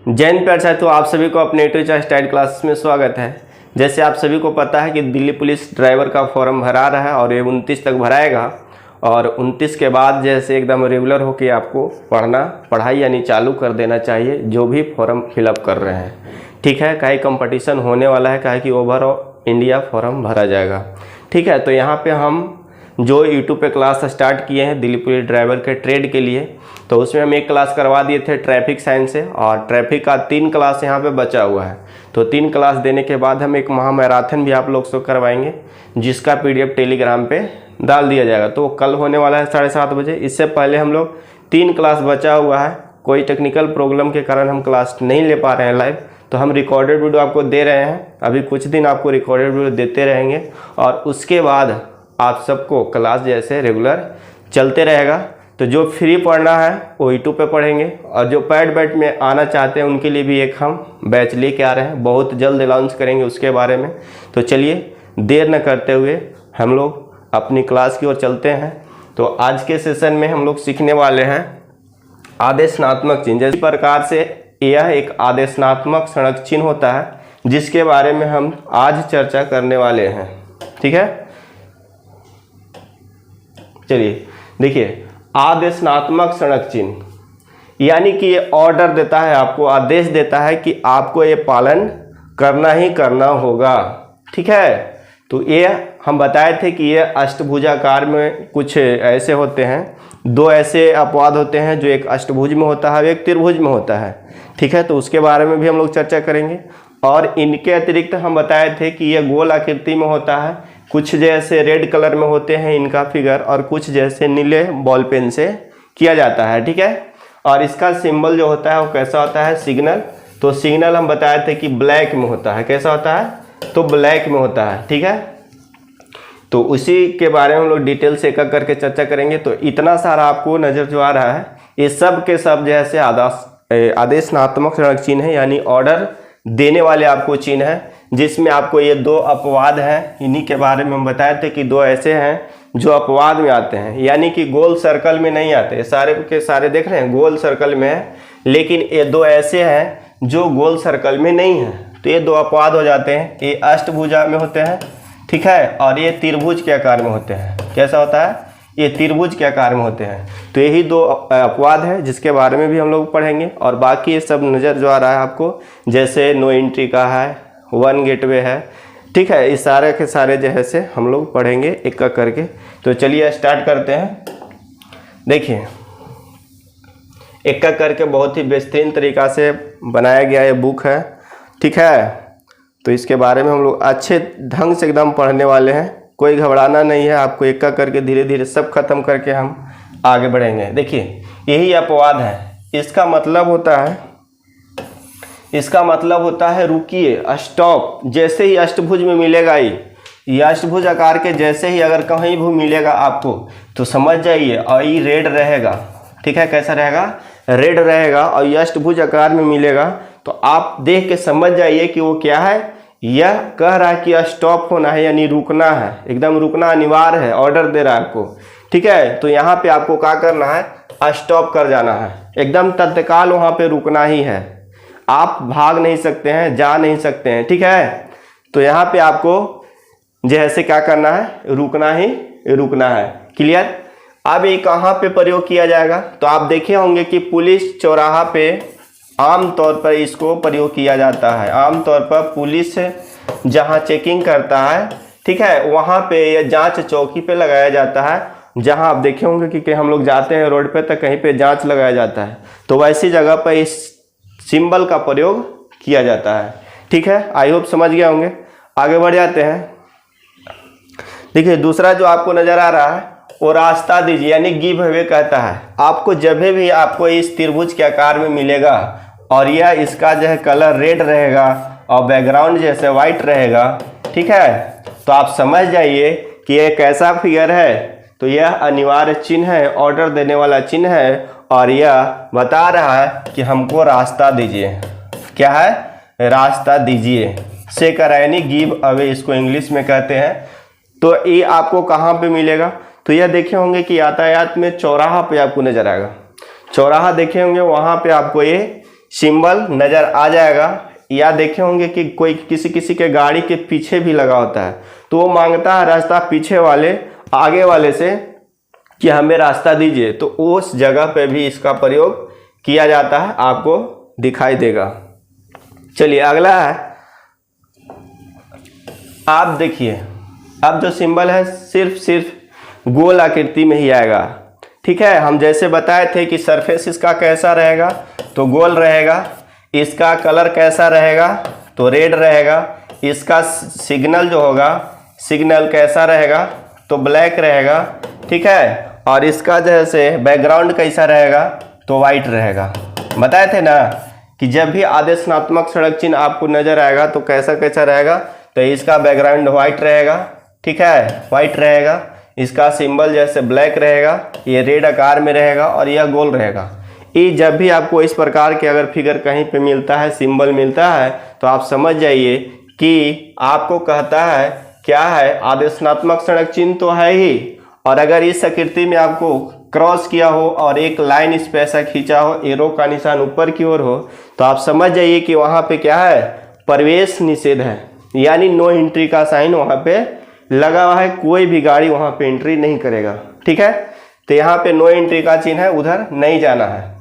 जैन प्यार साथियों, आप सभी को अपने टीचर स्टाइल क्लासेस में स्वागत है। जैसे आप सभी को पता है कि दिल्ली पुलिस ड्राइवर का फॉर्म भरा रहा है और ये 29 तक भराएगा और 29 के बाद जैसे एकदम रेगुलर होकर आपको पढ़ाई यानी चालू कर देना चाहिए जो भी फॉर्म फिलअप कर रहे हैं। ठीक है, कहीं कंपटीशन होने वाला है, कहीं कि ओवरऑल इंडिया फॉर्म भरा जाएगा। ठीक है, तो यहाँ पे हम जो यूट्यूब पे क्लास स्टार्ट किए हैं दिल्ली पुलिस ड्राइवर के ट्रेड के लिए, तो उसमें हम एक क्लास करवा दिए थे ट्रैफिक साइंस से और ट्रैफिक का 3 क्लास यहाँ पे बचा हुआ है। तो 3 क्लास देने के बाद हम एक महा मैराथन भी आप लोग से करवाएंगे जिसका PDF टेलीग्राम पे डाल दिया जाएगा। तो कल होने वाला है 7:30 बजे। इससे पहले हम लोग 3 क्लास बचा हुआ है, कोई टेक्निकल प्रॉब्लम के कारण हम क्लास नहीं ले पा रहे हैं लाइव, तो हम रिकॉर्डेड वीडियो आपको दे रहे हैं। अभी कुछ दिन आपको रिकॉर्डेड वीडियो देते रहेंगे और उसके बाद आप सबको क्लास जैसे रेगुलर चलते रहेगा। तो जो फ्री पढ़ना है वो यूट्यूब पे पढ़ेंगे और जो पैड बैच में आना चाहते हैं उनके लिए भी एक हम बैच लेके आ रहे हैं, बहुत जल्द अनाउंस करेंगे उसके बारे में। तो चलिए देर न करते हुए हम लोग अपनी क्लास की ओर चलते हैं। तो आज के सेशन में हम लोग सीखने वाले हैं आदेशनात्मक चिन्ह। जिस प्रकार से यह एक आदेशनात्मक सड़क चिन्ह होता है जिसके बारे में हम आज चर्चा करने वाले हैं। ठीक है, चलिए देखिए, आदेशनात्मक सड़क चिन्ह यानी कि ये ऑर्डर देता है, आपको आदेश देता है कि आपको ये पालन करना ही करना होगा। ठीक है, तो ये हम बताए थे कि ये अष्टभुजाकार में कुछ ऐसे होते हैं, 2 ऐसे अपवाद होते हैं, जो एक अष्टभुज में होता है एक त्रिभुज में होता है। ठीक है, तो उसके बारे में भी हम लोग चर्चा करेंगे। और इनके अतिरिक्त हम बताए थे कि ये गोल आकृति में होता है, कुछ जैसे रेड कलर में होते हैं इनका फिगर और कुछ जैसे नीले बॉल पेन से किया जाता है। ठीक है, और इसका सिंबल जो होता है वो कैसा होता है, सिग्नल। तो सिग्नल हम बताए थे कि ब्लैक में होता है। कैसा होता है, तो ब्लैक में होता है। ठीक है, तो उसी के बारे में हम लोग डिटेल से एक करके चर्चा करेंगे। तो इतना सारा आपको नज़र जो आ रहा है ये सब के सब जैसे आदेशनात्मक सड़क चिन्ह है, यानी ऑर्डर देने वाले आपको चिन्ह है, जिसमें आपको ये 2 अपवाद हैं। इन्हीं के बारे में हम बताए थे कि 2 ऐसे हैं जो अपवाद में आते हैं, यानी कि गोल सर्कल में नहीं आते। सारे के सारे देख रहे हैं गोल सर्कल में है, लेकिन ये 2 ऐसे हैं जो गोल सर्कल में नहीं है। तो ये 2 अपवाद हो जाते हैं, ये अष्टभुजा में होते हैं। ठीक है, और ये त्रिभुज के आकार में होते हैं। कैसा होता है, ये त्रिभुज के आकार में होते हैं। तो यही 2 अपवाद है जिसके बारे में भी हम लोग पढ़ेंगे। और बाकी ये सब नज़र जो आ रहा है आपको, जैसे नो एंट्री का है, 1 गेटवे है। ठीक है, इस सारे के सारे जैसे हम लोग पढ़ेंगे एक एक करके। तो चलिए स्टार्ट करते हैं। देखिए, एक एक करके बहुत ही बेहतरीन तरीक़ा से बनाया गया ये बुक है। ठीक है, तो इसके बारे में हम लोग अच्छे ढंग से एकदम पढ़ने वाले हैं, कोई घबराना नहीं है। आपको एक एक करके धीरे धीरे सब खत्म करके हम आगे बढ़ेंगे। देखिए, यही अपवाद है। इसका मतलब होता है रुकिए, स्टॉप। जैसे ही अष्टभुज में मिलेगा ये अष्टभुज आकार के जैसे ही अगर कहीं भी मिलेगा आपको तो समझ जाइए, और ये रेड रहेगा। ठीक है, कैसा रहेगा, रेड रहेगा, और ये अष्टभुज आकार में मिलेगा तो आप देख के समझ जाइए कि वो क्या है। यह कह रहा है कि स्टॉप होना है, यानी रुकना है, एकदम रुकना अनिवार्य है, ऑर्डर दे रहा है आपको। ठीक है, तो यहाँ पे आपको क्या करना है, स्टॉप कर जाना है, एकदम तत्काल वहाँ पे रुकना ही है। आप भाग नहीं सकते हैं, जा नहीं सकते हैं। ठीक है, तो यहाँ पे आपको जैसे क्या करना है, रुकना ही रुकना है। क्लियर। अब ये कहाँ पे प्रयोग किया जाएगा, तो आप देखे होंगे कि पुलिस चौराहा पे आम तौर पर इसको प्रयोग किया जाता है। आम तौर पर पुलिस जहाँ चेकिंग करता है, ठीक है, वहाँ पे या जांच चौकी पे लगाया जाता है। जहाँ आप देखे होंगे कि हम लोग जाते हैं रोड पे तो कहीं पे जांच लगाया जाता है, तो वैसी जगह पर इस सिंबल का प्रयोग किया जाता है। ठीक है, आई होप समझ गए होंगे। आगे बढ़ जाते हैं। देखिए, दूसरा जो आपको नजर आ रहा है वो रास्ता दीजिए, यानी गिव अवे कहता है। आपको जब भी आपको इस त्रिभुज के आकार में मिलेगा और यह इसका जो है कलर रेड रहेगा और बैकग्राउंड जैसे वाइट रहेगा, ठीक है, तो आप समझ जाइए कि यह कैसा फिगर है। तो यह अनिवार्य चिन्ह है, ऑर्डर देने वाला चिन्ह है, और यह बता रहा है कि हमको रास्ता दीजिए। क्या है, रास्ता दीजिए से करा, यानी गिव अवे इसको इंग्लिश में कहते हैं। तो ये आपको कहाँ पे मिलेगा, तो यह देखे होंगे कि यातायात में चौराहा पे आपको नजर आएगा। चौराहा देखे होंगे, वहाँ पे आपको ये सिंबल नज़र आ जाएगा। या देखे होंगे कि कोई किसी किसी के गाड़ी के पीछे भी लगा होता है, तो वो मांगता है रास्ता पीछे वाले आगे वाले से कि हमें रास्ता दीजिए, तो उस जगह पे भी इसका प्रयोग किया जाता है, आपको दिखाई देगा। चलिए अगला है, आप देखिए अब जो सिंबल है सिर्फ गोल आकृति में ही आएगा। ठीक है, हम जैसे बताए थे कि सरफेस इसका कैसा रहेगा, तो गोल रहेगा। इसका कलर कैसा रहेगा, तो रेड रहेगा। इसका सिग्नल जो होगा, सिग्नल कैसा रहेगा, तो ब्लैक रहेगा। ठीक है, और इसका जैसे बैकग्राउंड कैसा रहेगा, तो वाइट रहेगा। बताए थे ना कि जब भी आदेशात्मक सड़क चिन्ह आपको नजर आएगा तो कैसा कैसा रहेगा, तो इसका बैकग्राउंड वाइट रहेगा। ठीक है, वाइट रहेगा। इसका सिंबल जैसे ब्लैक रहेगा, ये रेड आकार में रहेगा और यह गोल रहेगा। ये जब भी आपको इस प्रकार के अगर फिगर कहीं पे मिलता है, सिंबल मिलता है, तो आप समझ जाइए कि आपको कहता है क्या है, आदेशात्मक सड़क चिन्ह तो है ही, और अगर इस आकृति में आपको क्रॉस किया हो और एक लाइन इस पे ऐसा खींचा हो, एरो का निशान ऊपर की ओर हो, तो आप समझ जाइए कि वहाँ पे क्या है, प्रवेश निषेध है, यानी नो एंट्री का साइन वहाँ पे लगा हुआ है। कोई भी गाड़ी वहाँ पे एंट्री नहीं करेगा। ठीक है, तो यहाँ पे नो एंट्री का चिन्ह है, उधर नहीं जाना है।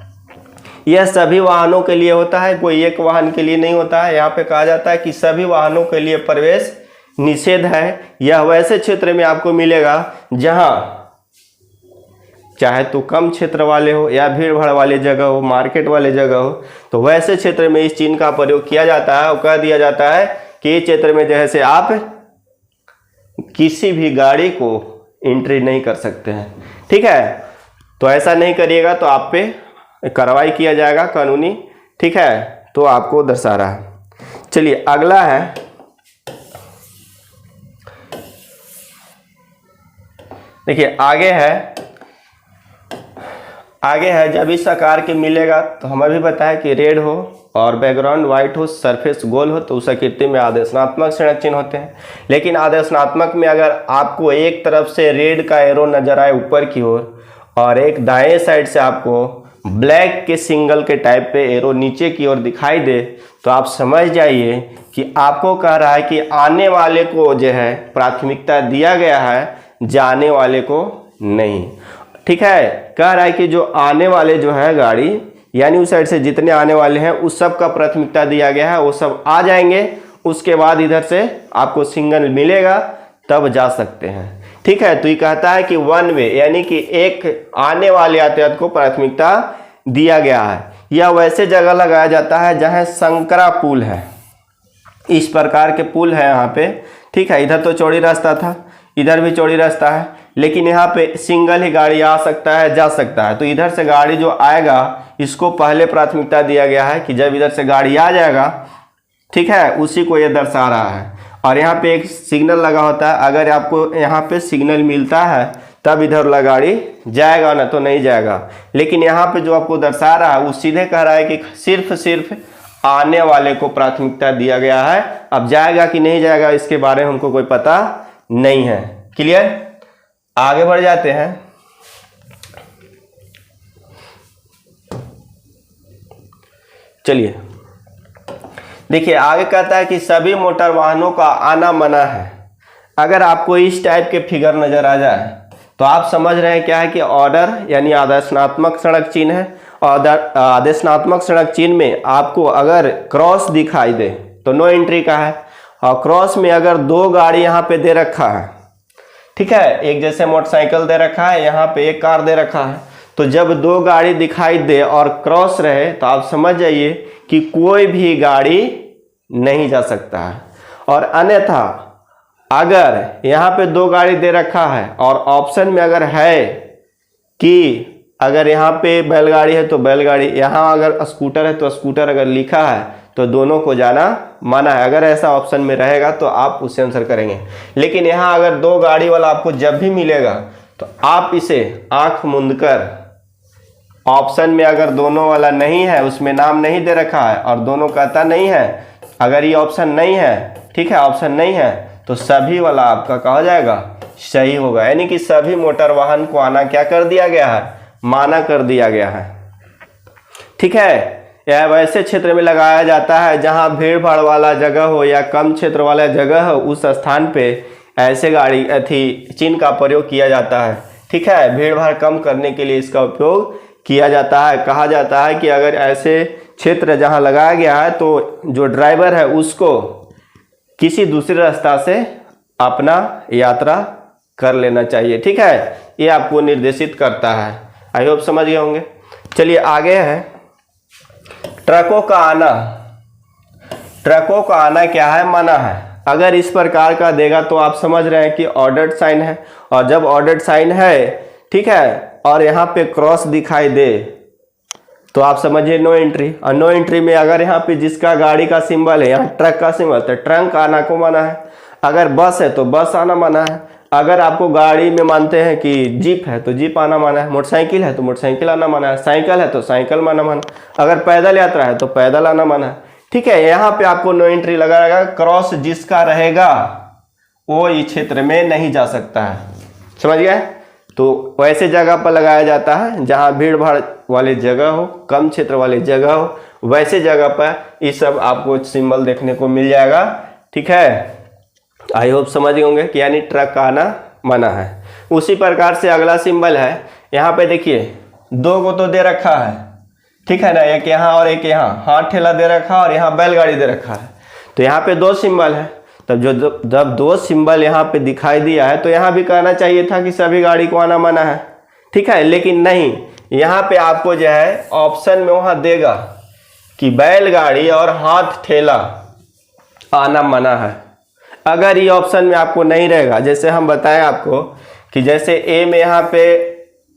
यह सभी वाहनों के लिए होता है, कोई एक वाहन के लिए नहीं होता है। यहाँ पे कहा जाता है कि सभी वाहनों के लिए प्रवेश निषेध है। यह वैसे क्षेत्र में आपको मिलेगा जहाँ चाहे तो कम क्षेत्र वाले हो या भीड़ भाड़ वाले जगह हो, मार्केट वाले जगह हो, तो वैसे क्षेत्र में इस चिन्ह का प्रयोग किया जाता है और कह दिया जाता है कि इस क्षेत्र में जैसे आप किसी भी गाड़ी को एंट्री नहीं कर सकते हैं। ठीक है, तो ऐसा नहीं करिएगा तो आप पे कार्रवाई किया जाएगा कानूनी। ठीक है, तो आपको दर्शा रहा है। चलिए अगला है, देखिए आगे है जब इस आकार के मिलेगा, तो हमें भी बताया कि रेड हो और बैकग्राउंड वाइट हो, सरफेस गोल हो, तो उस आकृति में आदेशात्मक सड़क चिन्ह होते हैं। लेकिन आदेशात्मक में अगर आपको एक तरफ से रेड का एरो नजर आए ऊपर की ओर और एक दाएं साइड से आपको ब्लैक के सिंगल के टाइप पे एरो नीचे की ओर दिखाई दे, तो आप समझ जाइए कि आपको कह रहा है कि आने वाले को जो है प्राथमिकता दिया गया है, जाने वाले को नहीं। ठीक है, कह रहा है कि जो आने वाले जो है गाड़ी, यानी उस साइड से जितने आने वाले हैं उस सब का प्राथमिकता दिया गया है, वो सब आ जाएंगे। उसके बाद इधर से आपको सिग्नल मिलेगा, तब जा सकते हैं। ठीक है, तो ये कहता है कि वन वे, यानी कि एक आने वाले यातायात को प्राथमिकता दिया गया है। यह वैसे जगह लगाया जाता है जहां संकरा पुल है। इस प्रकार के पुल है यहाँ पे। ठीक है, इधर तो चौड़ी रास्ता था, इधर भी चौड़ी रास्ता है, लेकिन यहाँ पे सिंगल ही गाड़ी आ सकता है, जा सकता है। तो इधर से गाड़ी जो आएगा, इसको पहले प्राथमिकता दिया गया है कि जब इधर से गाड़ी आ जाएगा, ठीक है, उसी को ये दर्शा रहा है। और यहाँ पे एक सिग्नल लगा होता है, अगर आपको यहाँ पे सिग्नल मिलता है तब इधर वाला गाड़ी जाएगा, ना तो नहीं जाएगा। लेकिन यहाँ पे जो आपको दर्शा रहा है वो सीधे कह रहा है कि सिर्फ आने वाले को प्राथमिकता दिया गया है। अब जाएगा कि नहीं जाएगा इसके बारे में हमको कोई पता नहीं है। क्लियर, आगे बढ़ जाते हैं। चलिए देखिए, आगे कहता है कि सभी मोटर वाहनों का आना मना है। अगर आपको इस टाइप के फिगर नजर आ जाए तो आप समझ रहे हैं क्या है कि ऑर्डर यानी आदेशात्मक सड़क चिन्ह है। और आदेशात्मक सड़क चिन्ह में आपको अगर क्रॉस दिखाई दे तो नो एंट्री का है, और क्रॉस में अगर दो गाड़ी यहाँ पे दे रखा है, ठीक है, एक जैसे मोटरसाइकिल दे रखा है, यहाँ पे एक कार दे रखा है, तो जब दो गाड़ी दिखाई दे और क्रॉस रहे तो आप समझ जाइए कि कोई भी गाड़ी नहीं जा सकता है। और अन्यथा अगर यहाँ पे दो गाड़ी दे रखा है और ऑप्शन में अगर है कि अगर यहाँ पे बैलगाड़ी है तो बैलगाड़ी, यहाँ अगर स्कूटर है तो स्कूटर अगर लिखा है तो दोनों को जाना मना है। अगर ऐसा ऑप्शन में रहेगा तो आप उससे आंसर करेंगे। लेकिन यहाँ अगर दो गाड़ी वाला आपको जब भी मिलेगा तो आप इसे आंख मूंद कर, ऑप्शन में अगर दोनों वाला नहीं है, उसमें नाम नहीं दे रखा है और दोनों कहता नहीं है, अगर ये ऑप्शन नहीं है, ठीक है, ऑप्शन नहीं है, तो सभी वाला आपका कहा जाएगा सही होगा। यानी कि सभी मोटर वाहन को आना क्या कर दिया गया है, माना कर दिया गया है। ठीक है, यह वैसे क्षेत्र में लगाया जाता है जहां भीड़ भाड़ वाला जगह हो या कम क्षेत्र वाला जगह हो, उस स्थान पे ऐसे गाड़ी चिन्ह का प्रयोग किया जाता है। ठीक है, भीड़ भाड़ कम करने के लिए इसका उपयोग किया जाता है। कहा जाता है कि अगर ऐसे क्षेत्र जहां लगाया गया है तो जो ड्राइवर है उसको किसी दूसरे रास्ता से अपना यात्रा कर लेना चाहिए। ठीक है, ये आपको निर्देशित करता है। आई होप समझ गए होंगे। चलिए आगे है ट्रकों का आना। ट्रकों का आना क्या है, मना है। अगर इस प्रकार का देगा तो आप समझ रहे हैं कि ऑर्डर्ड साइन है, और जब ऑर्डर्ड साइन है, ठीक है, और यहाँ पे क्रॉस दिखाई दे तो आप समझिए नो एंट्री। और नो एंट्री में अगर यहाँ पे जिसका गाड़ी का सिंबल है, यहाँ ट्रक का सिंबल, तो ट्रक आना को मना है। अगर बस है तो बस आना मना है। अगर आपको गाड़ी में मानते हैं कि जीप है तो जीप आना मना है, मोटरसाइकिल है तो मोटरसाइकिल आना मना है, साइकिल है तो साइकिल आना मना, अगर पैदल यात्रा है तो पैदल आना मना है। ठीक है, यहाँ पे आपको नो एंट्री लगा रहेगा। क्रॉस जिसका रहेगा वो इस क्षेत्र में नहीं जा सकता है। समझ गए? तो वैसे जगह पर लगाया जाता है जहाँ भीड़ भाड़ वाली जगह हो, कम क्षेत्र वाली जगह हो, वैसे जगह पर ये सब आपको सिंबल देखने को मिल जाएगा। ठीक है, आई होप समझ गए होंगे कि यानी ट्रक का आना मना है। उसी प्रकार से अगला सिंबल है, यहाँ पे देखिए दो को तो दे रखा है, ठीक है ना, एक यहाँ और एक यहाँ, हाथ ठेला दे रखा और यहाँ बैलगाड़ी दे रखा है। तो यहाँ पे दो सिंबल है, तब जब दो सिंबल यहाँ पे दिखाई दिया है तो यहाँ भी कहना चाहिए था कि सभी गाड़ी को आना मना है। ठीक है, लेकिन नहीं, यहाँ पे आपको जो है ऑप्शन में वहाँ देगा कि बैलगाड़ी और हाथ ठेला आना मना है। अगर ये ऑप्शन में आपको नहीं रहेगा, जैसे हम बताएं आपको कि जैसे ए में यहाँ पे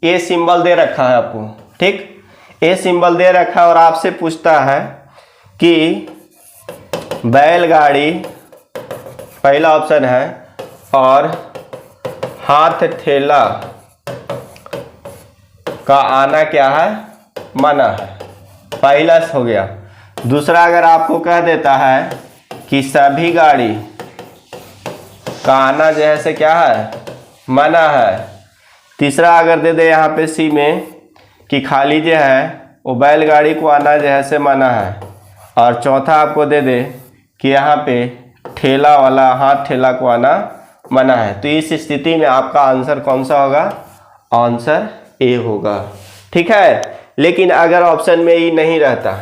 ए सिंबल दे रखा है आपको, ठीक, ए सिंबल दे रखा है और आपसे पूछता है कि बैलगाड़ी पहला ऑप्शन है और हाथ ठेला का आना क्या है, मना है। पहला हो गया। दूसरा अगर आपको कह देता है कि सभी गाड़ी का आना जो है से क्या है, मना है। तीसरा अगर दे दे यहाँ पे सी में कि खाली जो है वो बैलगाड़ी को आना जो है से मना है। और चौथा आपको दे दे कि यहाँ पे ठेला वाला हाथ ठेला को आना मना है। तो इस स्थिति में आपका आंसर कौन सा होगा, आंसर ए होगा। ठीक है, लेकिन अगर ऑप्शन में ई नहीं रहता,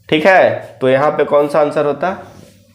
ठीक है, तो यहाँ पे कौन सा आंसर होता,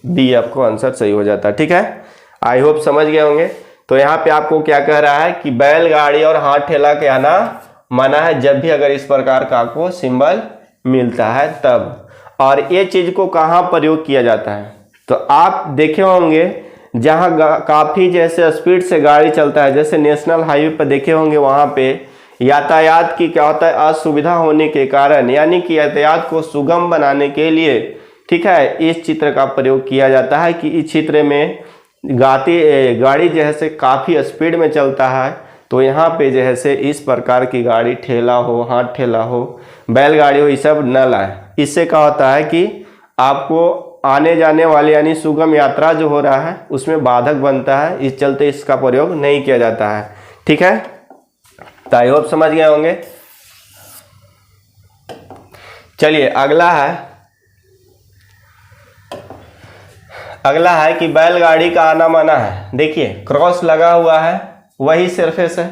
बी आपको आंसर सही हो जाता। ठीक है, आई होप समझ गए होंगे। तो यहाँ पे आपको क्या कह रहा है कि बैलगाड़ी और हाथ ठेला के आना मना है जब भी अगर इस प्रकार का आपको सिंबल मिलता है तब। और ये चीज को कहाँ प्रयोग किया जाता है, तो आप देखे होंगे जहाँ काफ़ी जैसे स्पीड से गाड़ी चलता है, जैसे नेशनल हाईवे पर देखे होंगे, वहाँ पे यातायात की क्या होता है, असुविधा होने के कारण, यानी कि यातायात को सुगम बनाने के लिए, ठीक है, इस चित्र का प्रयोग किया जाता है कि इस चित्र में गाड़ी जो है से काफ़ी स्पीड में चलता है, तो यहाँ पे जो है से इस प्रकार की गाड़ी, ठेला हो, हाथ ठेला हो, बैलगाड़ी हो, ये सब न लाए। इससे क्या होता है कि आपको आने जाने वाली यानी सुगम यात्रा जो हो रहा है उसमें बाधक बनता है, इस चलते इसका प्रयोग नहीं किया जाता है। ठीक है, तो आई होप समझ गए होंगे। चलिए अगला है कि बैलगाड़ी का आना मना है। देखिए क्रॉस लगा हुआ है, वही सरफेस है,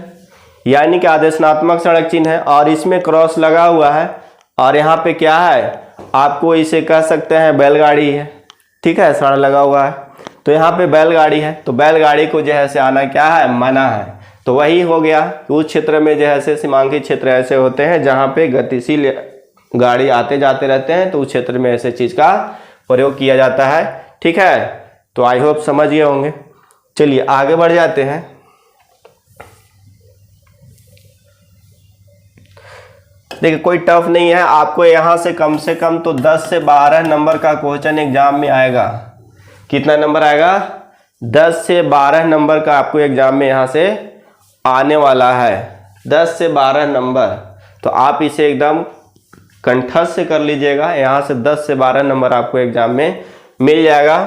यानी कि आदेशात्मक सड़क चिन्ह है और इसमें क्रॉस लगा हुआ है और यहाँ पे क्या है, आपको इसे कह सकते हैं बैलगाड़ी है। ठीक है, सड़क लगा हुआ है तो यहाँ पे बैलगाड़ी है, तो बैलगाड़ी को जो है से आना क्या है, मना है। तो वही हो गया कि उस क्षेत्र में जो है से सीमांकित क्षेत्र ऐसे होते हैं जहाँ पे गतिशील गाड़ी आते जाते रहते हैं, तो उस क्षेत्र में ऐसे चीज का प्रयोग किया जाता है। ठीक है, तो आई होप समझ गए होंगे। चलिए आगे बढ़ जाते हैं। देखिए कोई टफ नहीं है, आपको यहाँ से कम तो 10 से 12 नंबर का क्वेश्चन एग्जाम में आएगा। कितना नंबर आएगा, 10 से 12 नंबर का आपको एग्जाम में यहाँ से आने वाला है, 10 से 12 नंबर। तो आप इसे एकदम कंठस्थ से कर लीजिएगा, यहाँ से 10 से 12 नंबर आपको एग्जाम में मिल जाएगा।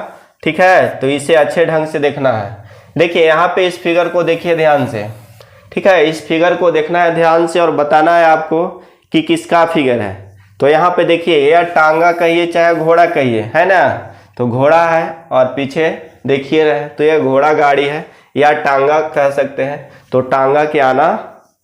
ठीक है, तो इसे अच्छे ढंग से देखना है। देखिए यहाँ पे इस फिगर को देखिए ध्यान से। ठीक है, इस फिगर को देखना है ध्यान से और बताना है आपको कि किसका फिगर है। तो यहाँ पे देखिए, या टांगा कहिए चाहे घोड़ा कहिए, है ना, तो घोड़ा है और पीछे देखिए रहे, तो ये घोड़ा गाड़ी है या टांगा कह सकते हैं, तो टांगा के आना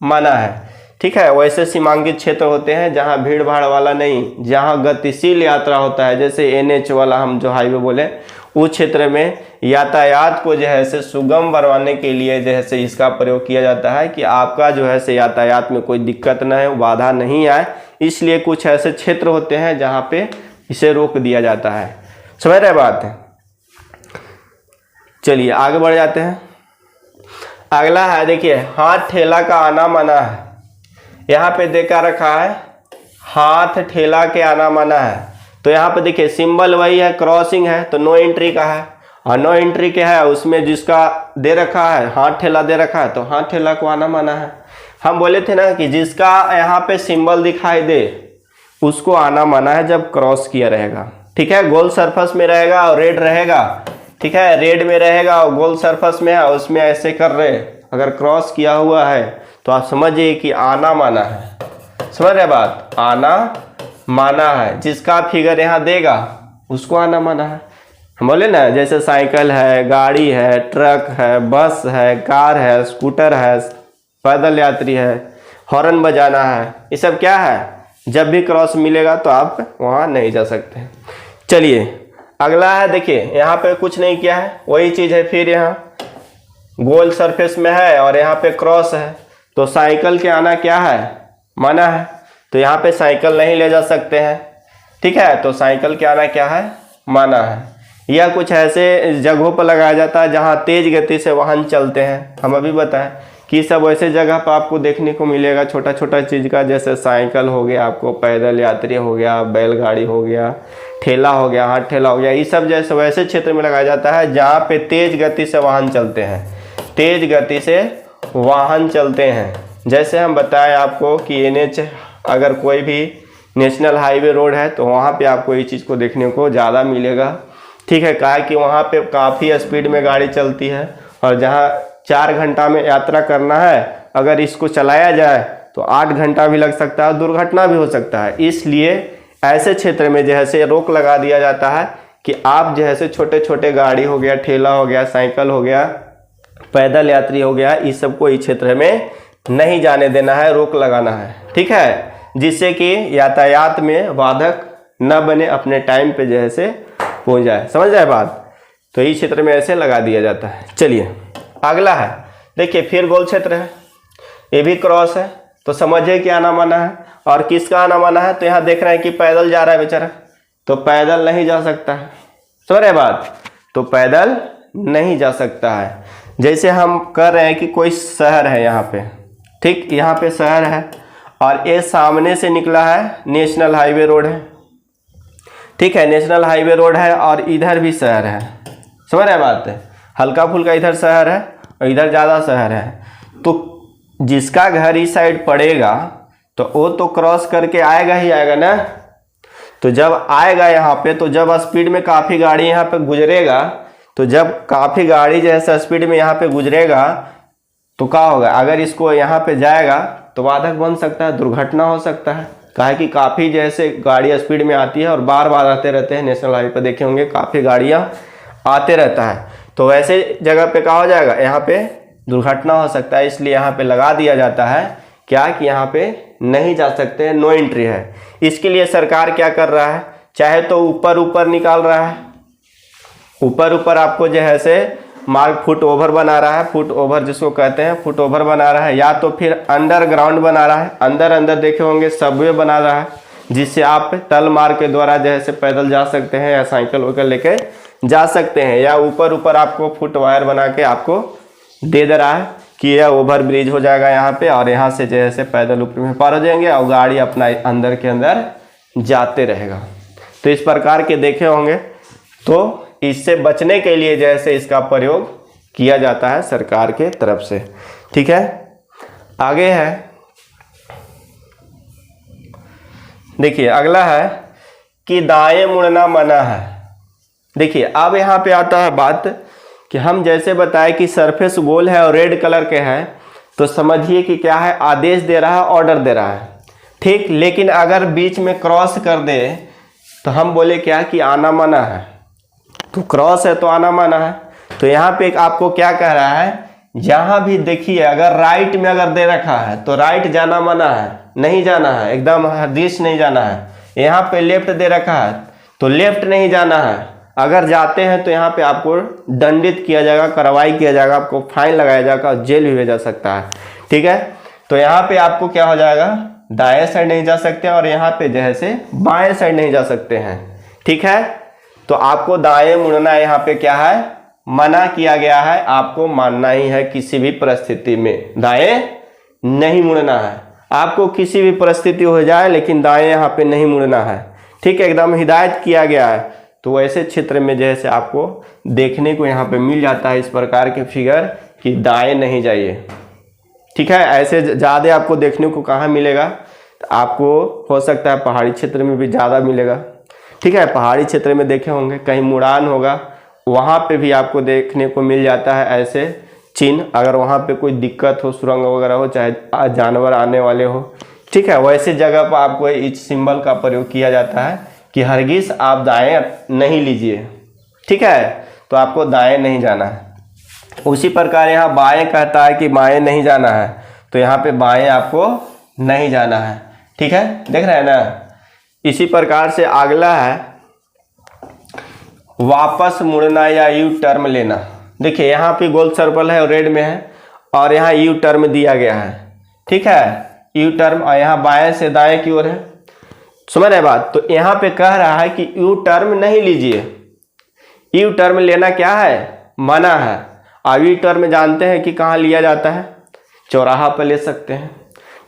मना है। ठीक है, वैसे सीमांकित क्षेत्र होते हैं जहाँ भीड़ भाड़ वाला नहीं, जहाँ गतिशील यात्रा होता है, जैसे NH वाला हम जो हाईवे बोले, उस क्षेत्र में यातायात को जो है से सुगम बनवाने के लिए जो है से इसका प्रयोग किया जाता है कि आपका जो है से यातायात में कोई दिक्कत न है, बाधा नहीं आए, इसलिए कुछ ऐसे क्षेत्र होते हैं जहाँ पे इसे रोक दिया जाता है। समझ रहे बात है? चलिए आगे बढ़ जाते हैं। अगला है, देखिए, हाथ ठेला का आना मना है। यहाँ पे देखा रखा है हाथ ठेला के आना मना है, तो यहाँ पे देखिए सिंबल वही है, क्रॉसिंग है, तो नो एंट्री का है, और नो एंट्री के है उसमें जिसका दे रखा है हाथ ठेला दे रखा है, तो हाथ ठेला को आना मना है। हम बोले थे ना कि जिसका यहाँ पे सिंबल दिखाई दे उसको आना मना है जब क्रॉस किया रहेगा। ठीक है, गोल सरफेस में रहेगा और रेड रहेगा, ठीक है, रेड में रहेगा और गोल सरफेस में है, उसमें ऐसे कर रहे, अगर क्रॉस किया हुआ है तो आप समझिए कि आना माना है। समझ रहे बात? आना माना है, जिसका फिगर यहाँ देगा उसको आना माना है। हम बोले ना, जैसे साइकिल है, गाड़ी है, ट्रक है, बस है, कार है, स्कूटर है, पैदल यात्री है, हॉर्न बजाना है, ये सब क्या है, जब भी क्रॉस मिलेगा तो आप वहाँ नहीं जा सकते। चलिए अगला है, देखिए यहाँ पे कुछ नहीं किया है, वही चीज़ है, फिर यहाँ गोल सरफेस में है और यहाँ पे क्रॉस है, तो साइकिल के आना क्या है, मना है, तो यहाँ पे साइकिल नहीं ले जा सकते हैं। ठीक है, तो साइकिल के आना क्या है, माना है। या कुछ ऐसे जगहों पर लगाया जाता है जहाँ तेज गति से वाहन चलते हैं, हम अभी बताएं कि सब ऐसे जगह पर आपको देखने को मिलेगा, छोटा छोटा चीज़ का, जैसे साइकिल हो गया, आपको पैदल यात्री हो गया, बैलगाड़ी हो गया, ठेला हो गया, हाथ ठेला हो गया, ये सब जैसे वैसे क्षेत्र में लगाया जाता है जहाँ पे तेज गति से वाहन चलते हैं, तेज गति से वाहन चलते हैं। जैसे हम बताएं आपको कि NH अगर कोई भी नेशनल हाईवे रोड है तो वहाँ पे आपको ये चीज़ को देखने को ज़्यादा मिलेगा। ठीक है, कहा कि वहाँ पे काफ़ी स्पीड में गाड़ी चलती है, और जहाँ 4 घंटा में यात्रा करना है, अगर इसको चलाया जाए तो 8 घंटा भी लग सकता है, दुर्घटना भी हो सकता है। इसलिए ऐसे क्षेत्र में जैसे रोक लगा दिया जाता है कि आप जैसे छोटे छोटे गाड़ी हो गया, ठेला हो गया, साइकिल हो गया, पैदल यात्री हो गया, इस सबको इस क्षेत्र में नहीं जाने देना है, रोक लगाना है। ठीक है, जिससे कि यातायात में बाधक न बने, अपने टाइम पे जैसे पहुंच जाए। समझ जाए बात? तो इस क्षेत्र में ऐसे लगा दिया जाता है। चलिए अगला है, देखिए फिर गोल क्षेत्र है, ये भी क्रॉस है, तो समझिए कि आना माना है, और किसका आना माना है, तो यहाँ देख रहे हैं कि पैदल जा रहा है बेचारा, तो पैदल नहीं जा सकता है। समझ रहे बात? तो पैदल नहीं जा सकता है। जैसे हम कर रहे हैं कि कोई शहर है यहाँ पे, ठीक, यहाँ पे शहर है और ये सामने से निकला है नेशनल हाईवे रोड है। ठीक है, नेशनल हाईवे रोड है और इधर भी शहर है। समझ रहे बात है? हल्का फुल्का इधर शहर है और इधर ज़्यादा शहर है, तो जिसका घर इस साइड पड़ेगा तो वो तो क्रॉस करके आएगा ही आएगा ना। तो जब आएगा यहाँ पे, तो जब स्पीड में काफ़ी गाड़ी यहाँ पे गुजरेगा, तो जब काफ़ी गाड़ी जैसे स्पीड में यहाँ पे गुजरेगा तो क्या होगा, अगर इसको यहाँ पे जाएगा तो बाधक बन सकता है, दुर्घटना हो सकता है। कहा कि काफ़ी जैसे गाड़ी स्पीड में आती है और बार बार आते रहते हैं, नेशनल हाईवे पे देखे होंगे काफ़ी गाड़ियाँ आते रहता है, तो वैसे जगह पे क्या हो जाएगा, यहाँ पे दुर्घटना हो सकता है। इसलिए यहाँ पे लगा दिया जाता है क्या कि यहाँ पे नहीं जा सकते, नो एंट्री है। इसके लिए सरकार क्या कर रहा है, चाहे तो ऊपर ऊपर निकाल रहा है, ऊपर ऊपर आपको जो है से मार्ग फुट ओवर बना रहा है, फुट ओवर जिसको कहते हैं, फुट ओवर बना रहा है, या तो फिर अंडरग्राउंड बना रहा है, अंदर अंदर देखे होंगे सबवे बना रहा है, जिससे आप तल मार्ग के द्वारा जैसे पैदल जा सकते हैं या साइकिल वगैरह लेके जा सकते हैं, या ऊपर ऊपर आपको फुट वायर बना के आपको दे रहा है कि यह ओवर ब्रिज हो जाएगा यहाँ पे, और यहाँ से जैसे पैदल ऊपर में पार हो जाएंगे और गाड़ी अपना अंदर के अंदर जाते रहेगा। तो इस प्रकार के देखे होंगे, तो इससे बचने के लिए जैसे इसका प्रयोग किया जाता है सरकार के तरफ से। ठीक है, आगे है, देखिए अगला है कि दाएं मुड़ना मना है। देखिए अब यहाँ पे आता है बात कि हम जैसे बताए कि सरफेस गोल है और रेड कलर के है, तो समझिए कि क्या है, आदेश दे रहा है, ऑर्डर दे रहा है। ठीक। लेकिन अगर बीच में क्रॉस कर दे तो हम बोले क्या कि आना मना है, तो क्रॉस है तो आना मना है। तो यहाँ पे आपको क्या कह रहा है, जहाँ भी देखिए अगर राइट में अगर दे रखा है तो राइट जाना मना है, नहीं जाना है, एकदम हरदिश नहीं जाना है। यहाँ पे लेफ्ट दे रखा है तो लेफ्ट नहीं जाना है, अगर जाते हैं तो यहाँ पे आपको दंडित किया जाएगा, कार्रवाई किया जाएगा, आपको फाइन लगाया जाएगा, जेल भी भेजा सकता है। ठीक है, तो यहाँ पे आपको क्या हो जाएगा, दाएं साइड नहीं जा सकते और यहाँ पे जैसे बाएं साइड नहीं जा सकते हैं। ठीक है, तो आपको दाएं मुड़ना यहाँ पे क्या है, मना किया गया है, आपको मानना ही है। किसी भी परिस्थिति में दाएं नहीं मुड़ना है, आपको किसी भी परिस्थिति हो जाए लेकिन दाएं यहाँ पे नहीं मुड़ना है। ठीक है, एकदम हिदायत किया गया है। तो ऐसे क्षेत्र में जैसे आपको देखने को यहाँ पे मिल जाता है इस प्रकार के फिगर कि दाएं नहीं जाइए। ठीक है, ऐसे ज़्यादा आपको देखने को कहाँ मिलेगा, तो आपको हो सकता है पहाड़ी क्षेत्र में भी ज़्यादा मिलेगा। ठीक है, पहाड़ी क्षेत्र में देखे होंगे कहीं मुड़ान होगा, वहाँ पे भी आपको देखने को मिल जाता है ऐसे चिन्ह, अगर वहाँ पे कोई दिक्कत हो, सुरंग वगैरह हो, चाहे जानवर आने वाले हो। ठीक है, वैसे जगह पर आपको इस सिंबल का प्रयोग किया जाता है कि हरगिज आप दाएं नहीं लीजिए। ठीक है, तो आपको दाएं नहीं जाना है। उसी प्रकार यहाँ बाएं कहता है कि बाएं नहीं जाना है, तो यहाँ पे बाएं आपको नहीं जाना है। ठीक है, देख रहे हैं ना। इसी प्रकार से अगला है वापस मुड़ना या यू टर्म लेना। देखिए यहाँ पे गोल सर्कल है और रेड में है और यहाँ यू टर्म दिया गया है। ठीक है, यू टर्म, और यहाँ बाएं से दाएं की ओर है। समझ रहे बात। तो यहाँ पे कह रहा है कि यू टर्म नहीं लीजिए, यू टर्म लेना क्या है, मना है। और यू टर्म जानते हैं कि कहाँ लिया जाता है, चौराहा पर ले सकते हैं।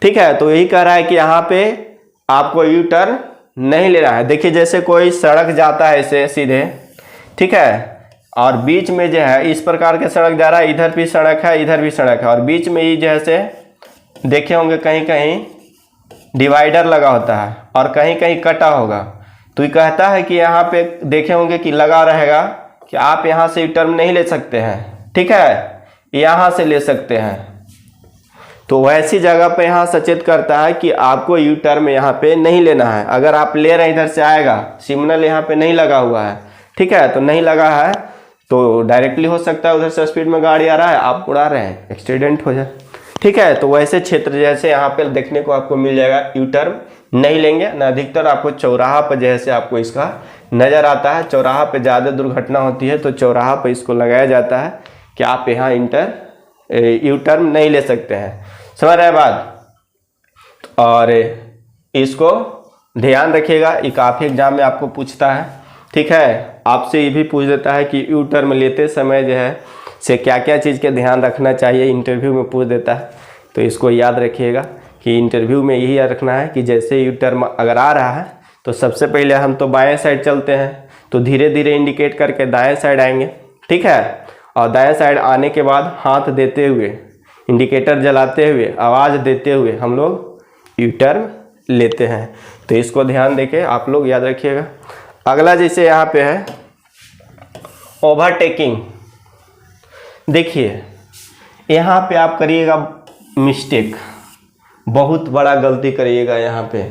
ठीक है, तो यही कह रहा है कि यहाँ पे आपको यू टर्न नहीं लेना है। देखिए जैसे कोई सड़क जाता है ऐसे सीधे, ठीक है, और बीच में जो है इस प्रकार के सड़क जा रहा है, इधर भी सड़क है, इधर भी सड़क है, और बीच में ही जैसे देखे होंगे कहीं कहीं डिवाइडर लगा होता है और कहीं कहीं कटा होगा। तो ये कहता है कि यहाँ पे देखे होंगे कि लगा रहेगा कि आप यहाँ से यू टर्न नहीं ले सकते हैं। ठीक है, यहाँ से ले सकते हैं। तो वैसी जगह पे यहाँ सचेत करता है कि आपको यू टर्न यहाँ पे नहीं लेना है। अगर आप ले रहे हैं, इधर से आएगा, सिग्नल यहाँ पे नहीं लगा हुआ है, ठीक है, तो नहीं लगा है तो डायरेक्टली हो सकता है उधर से स्पीड में गाड़ी आ रहा है, आप उड़ा रहे हैं, एक्सीडेंट हो जाए। ठीक है, तो वैसे क्षेत्र जैसे यहाँ पे देखने को आपको मिल जाएगा, यू टर्न नहीं लेंगे ना। अधिकतर आपको चौराहा पर जैसे आपको इसका नज़र आता है, चौराहा पे ज़्यादा दुर्घटना होती है तो चौराहा पर इसको लगाया जाता है कि आप यहाँ यू टर्न नहीं ले सकते हैं। समझ रहे बात। और इसको ध्यान रखिएगा, ये काफ़ी एग्जाम में आपको पूछता है। ठीक है, आपसे ये भी पूछ देता है कि यू टर्न लेते समय जो है से क्या क्या चीज़ के ध्यान रखना चाहिए, इंटरव्यू में पूछ देता है। तो इसको याद रखिएगा कि इंटरव्यू में यही याद रखना है कि जैसे यू टर्न अगर आ रहा है तो सबसे पहले हम तो बाएं साइड चलते हैं, तो धीरे धीरे इंडिकेट करके दाएं साइड आएंगे। ठीक है, और दाएं साइड आने के बाद हाथ देते हुए, इंडिकेटर जलाते हुए, आवाज़ देते हुए हम लोग यू टर्न लेते हैं। तो इसको ध्यान देके आप लोग याद रखिएगा। अगला जैसे यहाँ पे है ओवरटेकिंग। देखिए यहाँ पे आप करिएगा मिस्टेक, बहुत बड़ा गलती करिएगा यहाँ पे।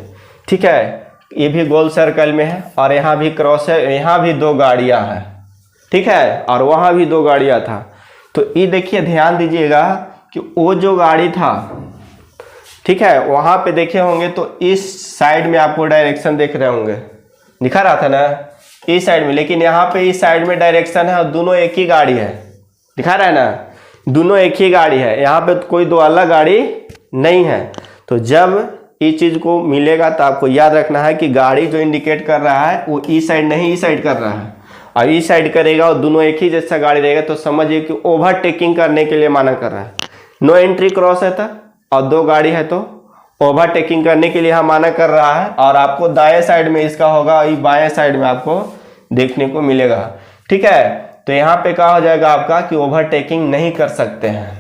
ठीक है, ये भी गोल सर्कल में है और यहाँ भी क्रॉस है, यहाँ भी दो गाड़ियाँ हैं। ठीक है, और वहाँ भी दो गाड़ियाँ था। तो ये देखिए ध्यान दीजिएगा कि वो जो गाड़ी था, ठीक है, वहाँ पे देखे होंगे तो इस साइड में आपको डायरेक्शन देख रहे होंगे, दिखा रहा था ना इस साइड में, लेकिन यहाँ पे इस साइड में डायरेक्शन है और दोनों एक ही गाड़ी है, दिखा रहा है ना, दोनों एक ही गाड़ी है, यहाँ पे कोई दो अलग गाड़ी नहीं है। तो जब इस चीज़ को मिलेगा तो आपको याद रखना है कि गाड़ी जो इंडिकेट कर रहा है वो इस साइड नहीं इस साइड कर रहा है, और इस साइड करेगा और दोनों एक ही जैसा गाड़ी रहेगा तो समझिए कि ओवरटेकिंग करने के लिए माना कर रहा है। नो एंट्री क्रॉस है था और दो गाड़ी है तो ओवरटेकिंग करने के लिए हम माना कर रहा है। और आपको दाएं साइड में इसका होगा, ये बाएं साइड में आपको देखने को मिलेगा। ठीक है, तो यहाँ पे क्या हो जाएगा आपका कि ओवरटेकिंग नहीं कर सकते हैं।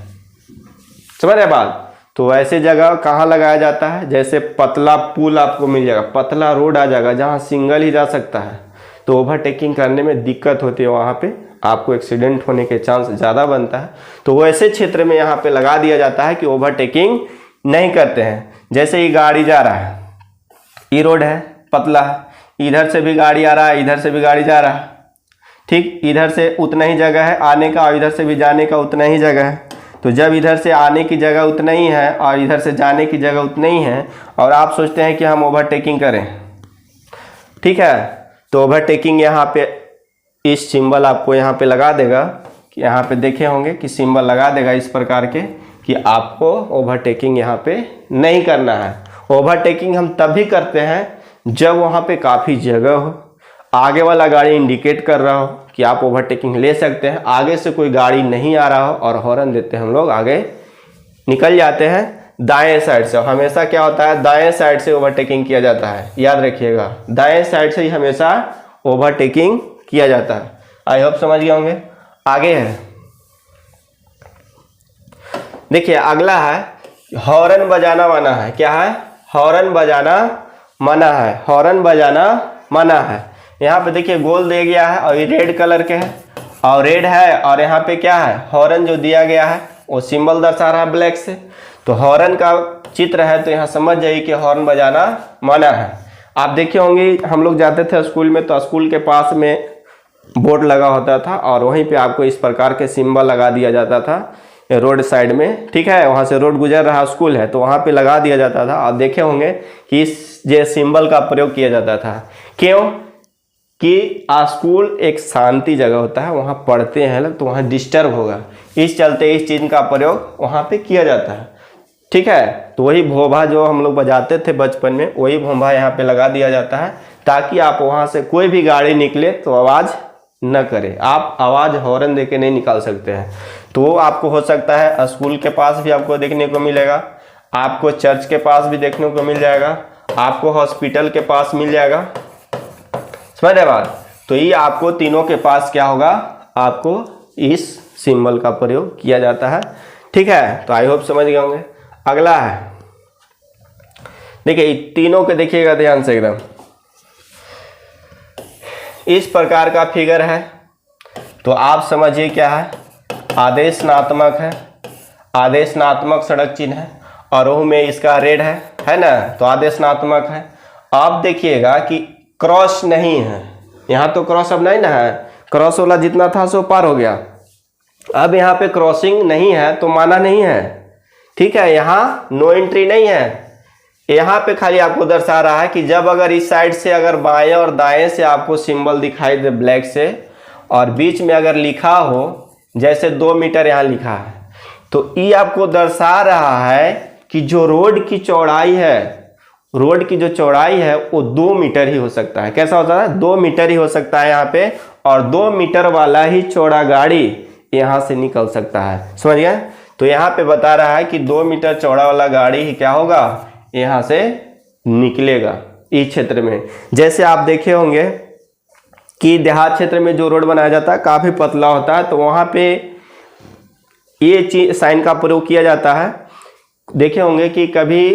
समझ रहे बात। तो ऐसे जगह कहाँ लगाया जाता है, जैसे पतला पुल आपको मिल जाएगा, पतला रोड आ जाएगा जहाँ सिंगल ही जा सकता है, तो ओवरटेकिंग करने में दिक्कत होती है, वहाँ पे आपको एक्सीडेंट होने के चांस ज़्यादा बनता है। तो वैसे क्षेत्र में यहाँ पे लगा दिया जाता है कि ओवरटेकिंग नहीं करते हैं। जैसे ये गाड़ी जा रहा है, ये रोड है, पतला है, इधर से भी गाड़ी आ रहा है, इधर से भी गाड़ी जा रहा है, ठीक, इधर से उतना ही जगह है आने का और इधर से भी जाने का उतना ही जगह है। तो जब इधर से आने की जगह उतना ही है और इधर से जाने की जगह उतना ही है और आप सोचते हैं कि हम ओवरटेकिंग करें, ठीक है, तो ओवरटेकिंग यहाँ पे इस सिंबल आपको यहाँ पे लगा देगा, यहाँ पे देखे होंगे कि सिंबल लगा देगा इस प्रकार के कि आपको ओवरटेकिंग यहाँ पे नहीं करना है। ओवरटेकिंग हम तभी करते हैं जब वहाँ पे काफ़ी जगह हो, आगे वाला गाड़ी इंडिकेट कर रहा हो कि आप ओवरटेकिंग ले सकते हैं, आगे से कोई गाड़ी नहीं आ रहा हो और हॉर्न देते हम लोग आगे निकल जाते हैं दाएं साइड से। हमेशा क्या होता है, दाएं साइड से ओवरटेकिंग किया जाता है, याद रखिएगा, दाएं साइड से ही हमेशा ओवरटेकिंग किया जाता है। आई होप समझ गए होंगे। आगे है, देखिए अगला है हॉर्न बजाना मना है। क्या है, हॉर्न बजाना मना है, हॉर्न बजाना मना है। यहाँ पे देखिए गोल दिया गया है और ये रेड कलर के है और रेड है और यहाँ पे क्या है, हॉर्न जो दिया गया है वो सिंबल दर्शा रहा है ब्लैक से, तो हॉर्न का चित्र है, तो यहाँ समझ जाइए कि हॉर्न बजाना मना है। आप देखे होंगे हम लोग जाते थे स्कूल में तो स्कूल के पास में बोर्ड लगा होता था और वहीं पे आपको इस प्रकार के सिंबल लगा दिया जाता था रोड साइड में, ठीक है, वहाँ से रोड गुजर रहा स्कूल है तो वहाँ पे लगा दिया जाता था। आप देखे होंगे कि इस ये सिंबल का प्रयोग किया जाता था, क्यों कि स्कूल एक शांति जगह होता है, वहाँ पढ़ते हैं लोग तो वहाँ डिस्टर्ब होगा, इस चलते इस चीज़ का प्रयोग वहाँ पे किया जाता है, ठीक है। तो वही भोंभा जो हम लोग बजाते थे बचपन में, वही भोंभा यहाँ पे लगा दिया जाता है ताकि आप वहाँ से कोई भी गाड़ी निकले तो आवाज़ न करे, आप आवाज़ हॉर्न दे के नहीं निकाल सकते हैं। तो वो आपको हो सकता है स्कूल के पास भी आपको देखने को मिलेगा, आपको चर्च के पास भी देखने को मिल जाएगा, आपको हॉस्पिटल के पास मिल जाएगा, समझ रहे बात। तो ये आपको तीनों के पास क्या होगा, आपको इस सिंबल का प्रयोग किया जाता है, ठीक है। तो आई होप समझ गए होंगे। अगला है, देखिए तीनों के देखिएगा ध्यान से एकदम, इस प्रकार का फिगर है तो आप समझिए क्या है, आदेशनात्मक है, आदेशनात्मक सड़क चिन्ह है और वो में इसका रेड है ना, तो आदेशनात्मक है। आप देखिएगा कि क्रॉस नहीं है, यहाँ तो क्रॉस अब नहीं ना है, क्रॉस वाला जितना था सो पार हो गया, अब यहाँ पे क्रॉसिंग नहीं है तो माना नहीं है, ठीक है, यहाँ नो एंट्री नहीं है। यहाँ पे खाली आपको दर्शा रहा है कि जब अगर इस साइड से अगर बाएं और दाएं से आपको सिंबल दिखाई दे ब्लैक से और बीच में अगर लिखा हो जैसे 2 मीटर यहाँ लिखा है तो ये आपको दर्शा रहा है कि जो रोड की चौड़ाई है, रोड की जो चौड़ाई है वो 2 मीटर ही हो सकता है। कैसा होता है, 2 मीटर ही हो सकता है यहाँ पे, और 2 मीटर वाला ही चौड़ा गाड़ी यहाँ से निकल सकता है, समझ गए। तो यहाँ पे बता रहा है कि 2 मीटर चौड़ा वाला गाड़ी ही क्या होगा, यहाँ से निकलेगा इस क्षेत्र में। जैसे आप देखे होंगे कि देहात क्षेत्र में जो रोड बनाया जाता है काफ़ी पतला होता है, तो वहाँ पे ये चीज साइन का प्रयोग किया जाता है। देखे होंगे कि कभी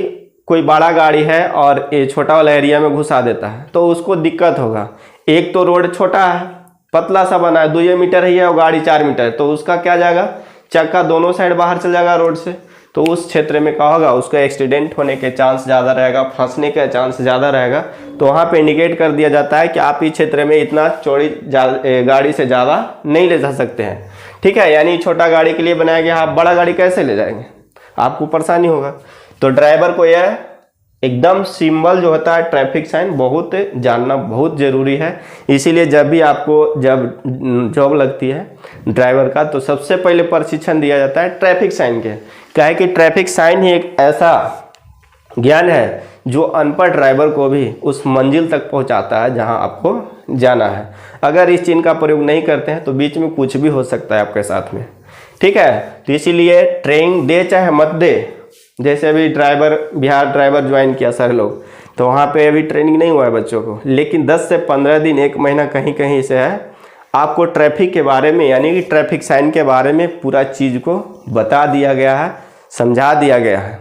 कोई बड़ा गाड़ी है और ये छोटा वाला एरिया में घुसा देता है तो उसको दिक्कत होगा। एक तो रोड छोटा है, पतला सा बना है, 2 मीटर ही है और गाड़ी 4 मीटर, तो उसका क्या जाएगा, चक्का दोनों साइड बाहर चल जाएगा रोड से, तो उस क्षेत्र में क्या होगा, उसका एक्सीडेंट होने के चांस ज़्यादा रहेगा, फंसने का चांस ज़्यादा रहेगा। तो वहाँ पे इंडिकेट कर दिया जाता है कि आप इस क्षेत्र में इतना चौड़ी गाड़ी से ज़्यादा नहीं ले जा सकते हैं, ठीक है। यानी छोटा गाड़ी के लिए बनाया गया, आप बड़ा गाड़ी कैसे ले जाएंगे, आपको परेशानी होगा। तो ड्राइवर को यह एकदम सिंबल जो होता है ट्रैफिक साइन बहुत जानना बहुत ज़रूरी है। इसीलिए जब भी आपको जब जॉब लगती है ड्राइवर का तो सबसे पहले प्रशिक्षण दिया जाता है ट्रैफिक साइन के। क्या है कि ट्रैफिक साइन ही एक ऐसा ज्ञान है जो अनपढ़ ड्राइवर को भी उस मंजिल तक पहुंचाता है जहां आपको जाना है। अगर इस चिन्ह का प्रयोग नहीं करते हैं तो बीच में कुछ भी हो सकता है आपके साथ में, ठीक है। तो इसीलिए ट्रेनिंग दे चाहे मत दे, जैसे अभी बिहार ड्राइवर ज्वाइन किया सारे लोग, तो वहाँ पे अभी ट्रेनिंग नहीं हुआ है बच्चों को, लेकिन 10 से 15 दिन 1 महीना कहीं कहीं से है, आपको ट्रैफिक के बारे में यानी कि ट्रैफिक साइन के बारे में पूरा चीज़ को बता दिया गया है, समझा दिया गया है।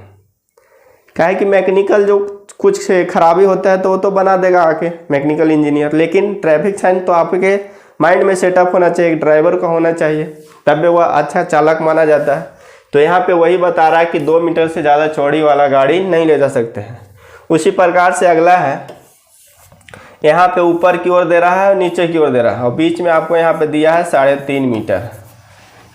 क्या है कि मैकेनिकल जो कुछ खराबी होता है तो वो तो बना देगा आके मैकेनिकल इंजीनियर, लेकिन ट्रैफिक साइन तो आपके माइंड में सेटअप होना चाहिए, ड्राइवर का होना चाहिए, तब वह अच्छा चालक माना जाता है। तो यहाँ पे वही बता रहा है कि 2 मीटर से ज़्यादा चौड़ी वाला गाड़ी नहीं ले जा सकते हैं। उसी प्रकार से अगला है, यहाँ पे ऊपर की ओर दे रहा है और नीचे की ओर दे रहा है और बीच में आपको यहाँ पे दिया है 3.5 मीटर।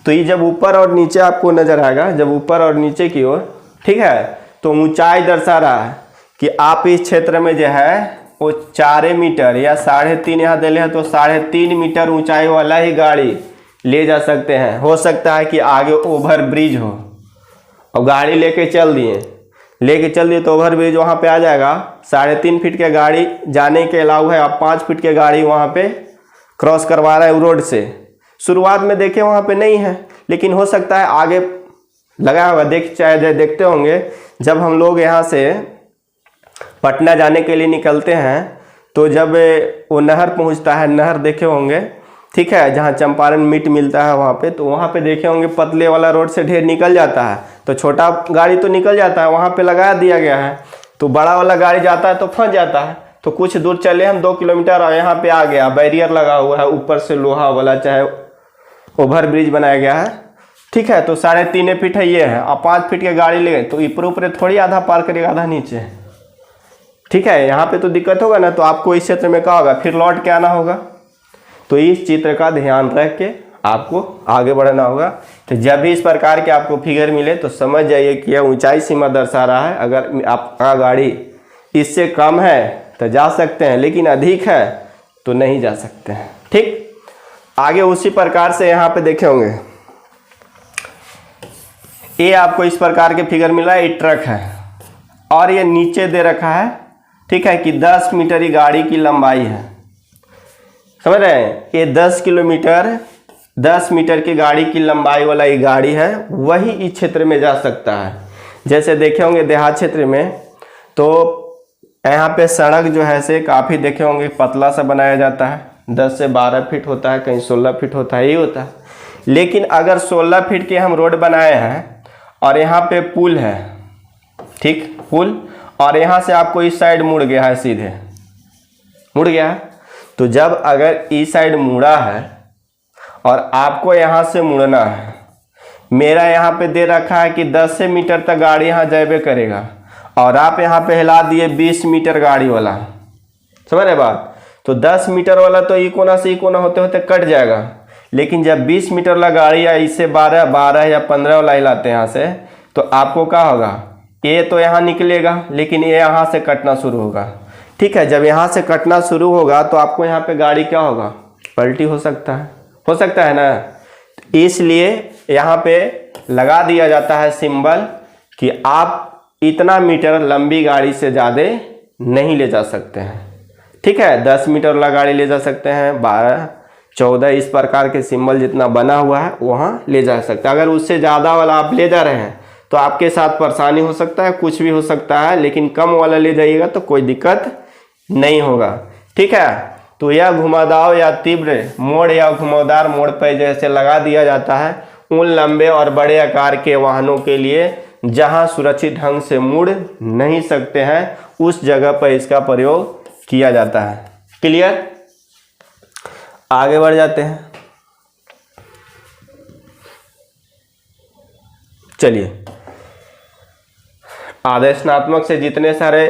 तो ये जब ऊपर और नीचे आपको नजर आएगा, जब ऊपर और नीचे की ओर, ठीक है, तो ऊंचाई दर्शा रहा है कि आप इस क्षेत्र में जो है वो 4 मीटर या 3.5 यहाँ दे है, तो 3.5 मीटर ऊंचाई वाला ही गाड़ी ले जा सकते हैं। हो सकता है कि आगे ओवर ब्रिज हो और गाड़ी लेके चल दिए तो ओवर ब्रिज वहाँ पे आ जाएगा। 3.5 फीट के गाड़ी जाने के अलावा है, आप 5 फीट के गाड़ी वहाँ पे क्रॉस करवा रहे हैं रोड से। शुरुआत में देखे वहाँ पे नहीं है, लेकिन हो सकता है आगे लगा होगा। देखते होंगे जब हम लोग यहाँ से पटना जाने के लिए निकलते हैं तो जब वो नहर पहुँचता है, नहर देखे होंगे, ठीक है, जहाँ चंपारण मीट मिलता है वहाँ पे, तो वहाँ पे देखे होंगे पतले वाला रोड से ढेर निकल जाता है, तो छोटा गाड़ी तो निकल जाता है, वहाँ पे लगा दिया गया है। तो बड़ा वाला गाड़ी जाता है तो फंस जाता है। तो कुछ दूर चले हम 2 किलोमीटर और यहाँ पे आ गया, बैरियर लगा हुआ है ऊपर से लोहा वाला, चाहे ओवर ब्रिज बनाया गया है, ठीक है। तो 3.5 फीट है ये है, आप 5 फीट की गाड़ी ले गए तो ऊपर थोड़ी आधा पार करेगा, आधा नीचे, ठीक है। यहाँ पे तो दिक्कत होगा ना, तो आपको इस क्षेत्र में क्या होगा, फिर लौट के आना होगा। तो इस चित्र का ध्यान रख के आपको आगे बढ़ना होगा। तो जब भी इस प्रकार के आपको फिगर मिले तो समझ जाइए कि यह ऊंचाई सीमा दर्शा रहा है। अगर आपका गाड़ी इससे कम है तो जा सकते हैं, लेकिन अधिक है तो नहीं जा सकते हैं, ठीक। आगे उसी प्रकार से यहाँ पे देखे होंगे, ये आपको इस प्रकार के फिगर मिला है। ये ट्रक है और ये नीचे दे रखा है, ठीक है, कि 10 मीटर ही गाड़ी की लंबाई है, समझ रहे हैं। ये 10 मीटर की गाड़ी की लंबाई वाला ये गाड़ी है, वही इस क्षेत्र में जा सकता है। जैसे देखे होंगे देहात क्षेत्र में, तो यहाँ पे सड़क जो है से काफ़ी देखे होंगे पतला सा बनाया जाता है, 10 से 12 फीट होता है, कहीं 16 फीट होता है, यही होता है। लेकिन अगर 16 फीट के हम रोड बनाए हैं और यहाँ पे पुल है, ठीक, पुल, और यहाँ से आपको इस साइड मुड़ गया है, सीधे मुड़ गया है, तो जब अगर इस साइड मुड़ा है और आपको यहाँ से मुड़ना है, मेरा यहाँ पे दे रखा है कि 10 मीटर तक गाड़ी यहाँ जाबे करेगा और आप यहाँ पे हिला दिए 20 मीटर गाड़ी वाला, समझ रहे बात। तो 10 मीटर वाला तो ई कोना से ई कोना होते होते कट जाएगा, लेकिन जब 20 मीटर वाला गाड़ी या इससे 12 या 15 वाला हिलाते हैं यहाँ से, तो आपको क्या होगा, ये तो यहाँ निकलेगा लेकिन ये यहाँ से कटना शुरू होगा, ठीक है। जब यहाँ से कटना शुरू होगा तो आपको यहाँ पे गाड़ी क्या होगा, पलटी हो सकता है ना। इसलिए यहाँ पे लगा दिया जाता है सिंबल कि आप इतना मीटर लंबी गाड़ी से ज़्यादा नहीं ले जा सकते हैं, ठीक है। 10 मीटर वाला गाड़ी ले जा सकते हैं, 12, 14, इस प्रकार के सिंबल जितना बना हुआ है वहाँ ले जा सकते हैं। अगर उससे ज़्यादा वाला आप ले जा रहे हैं तो आपके साथ परेशानी हो सकता है, कुछ भी हो सकता है, लेकिन कम वाला ले जाइएगा तो कोई दिक्कत नहीं होगा, ठीक है। तो यह घुमावदार या तीव्र मोड़ या घुमावदार मोड़ पर जैसे लगा दिया जाता है उन लंबे और बड़े आकार के वाहनों के लिए जहां सुरक्षित ढंग से मुड़ नहीं सकते हैं, उस जगह पर इसका प्रयोग किया जाता है। क्लियर, आगे बढ़ जाते हैं। चलिए, आदेशनात्मक से जितने सारे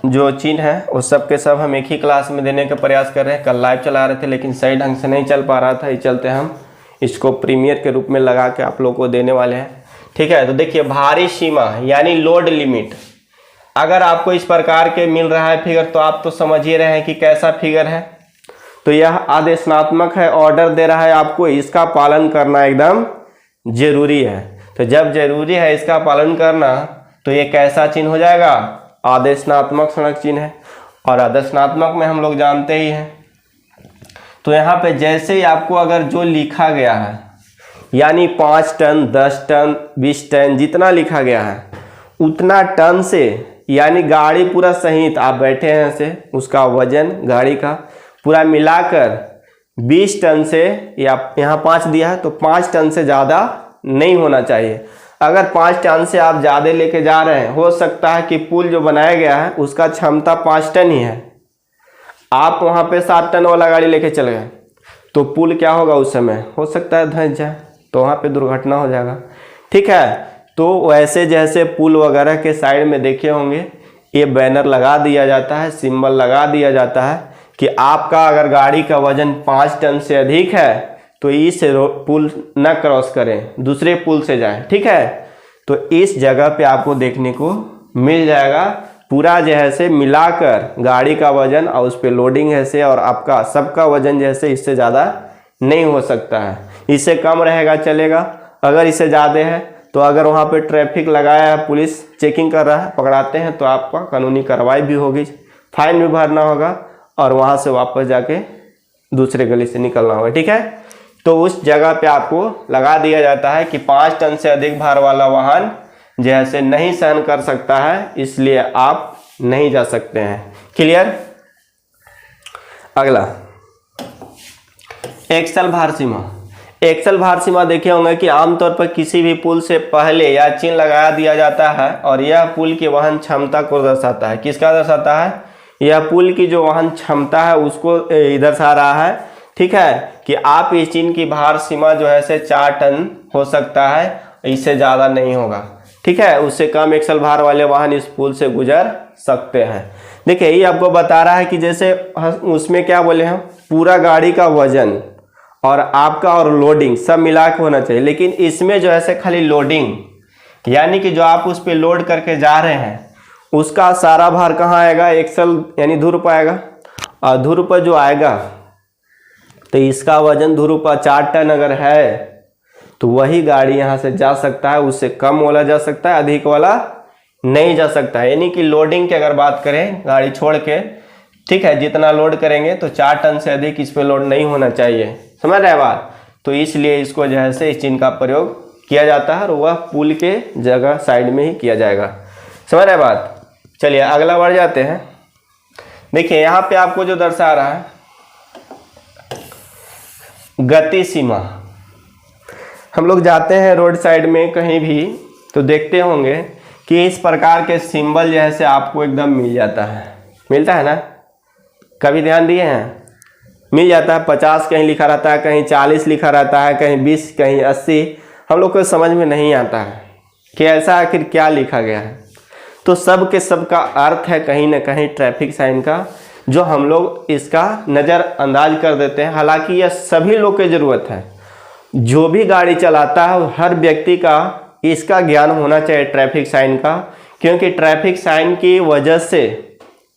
जो चिन्ह है वो सब के सब हम एक ही क्लास में देने का प्रयास कर रहे हैं। कल लाइव चला रहे थे लेकिन सही ढंग से नहीं चल पा रहा था, इस चलते हम इसको प्रीमियर के रूप में लगा के आप लोगों को देने वाले हैं, ठीक है। तो देखिए, भारी सीमा यानी लोड लिमिट, अगर आपको इस प्रकार के मिल रहा है फिगर तो आप तो समझ ही रहे हैं कि कैसा फिगर है। तो यह आदेशनात्मक है, ऑर्डर दे रहा है आपको, इसका पालन करना एकदम जरूरी है। तो जब जरूरी है इसका पालन करना तो ये कैसा चिन्ह हो जाएगा, आदेशनात्मक सड़क चिन्ह है। और आदेशनात्मक में हम लोग जानते ही हैं, तो यहाँ पे जैसे ही आपको अगर जो लिखा गया है, यानी 5 टन, 10 टन, 20 टन जितना लिखा गया है उतना टन से, यानी गाड़ी पूरा सहित आप बैठे हैं से उसका वजन गाड़ी का पूरा मिलाकर 20 टन से, या यहाँ 5 दिया है तो 5 टन से ज़्यादा नहीं होना चाहिए। अगर 5 टन से आप ज़्यादा लेके जा रहे हैं, हो सकता है कि पुल जो बनाया गया है उसका क्षमता 5 टन ही है, आप वहाँ पे 7 टन वाला गाड़ी लेके चल गए तो पुल क्या होगा, उस समय हो सकता है धंस जाए, तो वहाँ पे दुर्घटना हो जाएगा, ठीक है। तो वैसे जैसे पुल वगैरह के साइड में देखे होंगे ये बैनर लगा दिया जाता है, सिंबल लगा दिया जाता है कि आपका अगर गाड़ी का वजन 5 टन से अधिक है तो इस पुल न क्रॉस करें, दूसरे पुल से जाएं, ठीक है। तो इस जगह पे आपको देखने को मिल जाएगा पूरा जैसे मिलाकर गाड़ी का वजन और उस पे लोडिंग है और आपका सबका वजन जैसे इससे ज़्यादा नहीं हो सकता है, इससे कम रहेगा चलेगा। अगर इससे ज़्यादा है तो अगर वहाँ पे ट्रैफिक लगाया है, पुलिस चेकिंग कर रहा है, पकड़ाते हैं तो आपका कानूनी कार्रवाई भी होगी, फाइन भी भरना होगा और वहाँ से वापस जाके दूसरे गली से निकलना होगा, ठीक है। तो उस जगह पे आपको लगा दिया जाता है कि 5 टन से अधिक भार वाला वाहन जैसे नहीं सहन कर सकता है, इसलिए आप नहीं जा सकते हैं। क्लियर। अगला एक्सल भार सीमा। एक्सल भार सीमा देखे होंगे कि आमतौर पर किसी भी पुल से पहले या चिन्ह लगा दिया जाता है और यह पुल की वहन क्षमता को दर्शाता है। किसका दर्शाता है? यह पुल की जो वहन क्षमता है उसको दर्शा रहा है, ठीक है, कि आप इस चिन्ह की भार सीमा जो है से 4 टन हो सकता है, इससे ज़्यादा नहीं होगा, ठीक है। उससे कम एक्सल भार वाले वाहन इस पुल से गुजर सकते हैं। देखिए ये आपको बता रहा है कि जैसे उसमें क्या बोले हम, पूरा गाड़ी का वजन और आपका और लोडिंग सब मिला के होना चाहिए, लेकिन इसमें जो है से खाली लोडिंग, यानी कि जो आप उस पर लोड करके जा रहे हैं उसका सारा भार कहाँ आएगा? एक्सल यानी धुर पर आएगा, और धुर पर जो आएगा तो इसका वजन धुर पर 4 टन अगर है तो वही गाड़ी यहाँ से जा सकता है, उससे कम वाला जा सकता है, अधिक वाला नहीं जा सकता है। यानी कि लोडिंग की अगर बात करें गाड़ी छोड़ के, ठीक है, जितना लोड करेंगे तो 4 टन से अधिक इस पे लोड नहीं होना चाहिए, समझ रहे बात। तो इसलिए इसको जो है से इस चिन्ह का प्रयोग किया जाता है और वह पुल के जगह साइड में ही किया जाएगा, समझ रहे बात। चलिए अगला बढ़ जाते हैं। देखिए यहाँ पे आपको जो दर्शा रहा है गति सीमा। हम लोग जाते हैं रोड साइड में कहीं भी तो देखते होंगे कि इस प्रकार के सिंबल जैसे आपको एकदम मिल जाता है, मिलता है ना, कभी ध्यान दिए हैं? मिल जाता है, 50 कहीं लिखा रहता है, कहीं 40 लिखा रहता है, कहीं 20, कहीं 80। हम लोग को समझ में नहीं आता है कि ऐसा आखिर क्या लिखा गया है। तो सब के सब का अर्थ है कहीं ना कहीं ट्रैफिक साइन का, जो हम लोग इसका नज़रअंदाज कर देते हैं। हालांकि यह सभी लोग की ज़रूरत है, जो भी गाड़ी चलाता है हर व्यक्ति का इसका ज्ञान होना चाहिए ट्रैफिक साइन का, क्योंकि ट्रैफिक साइन की वजह से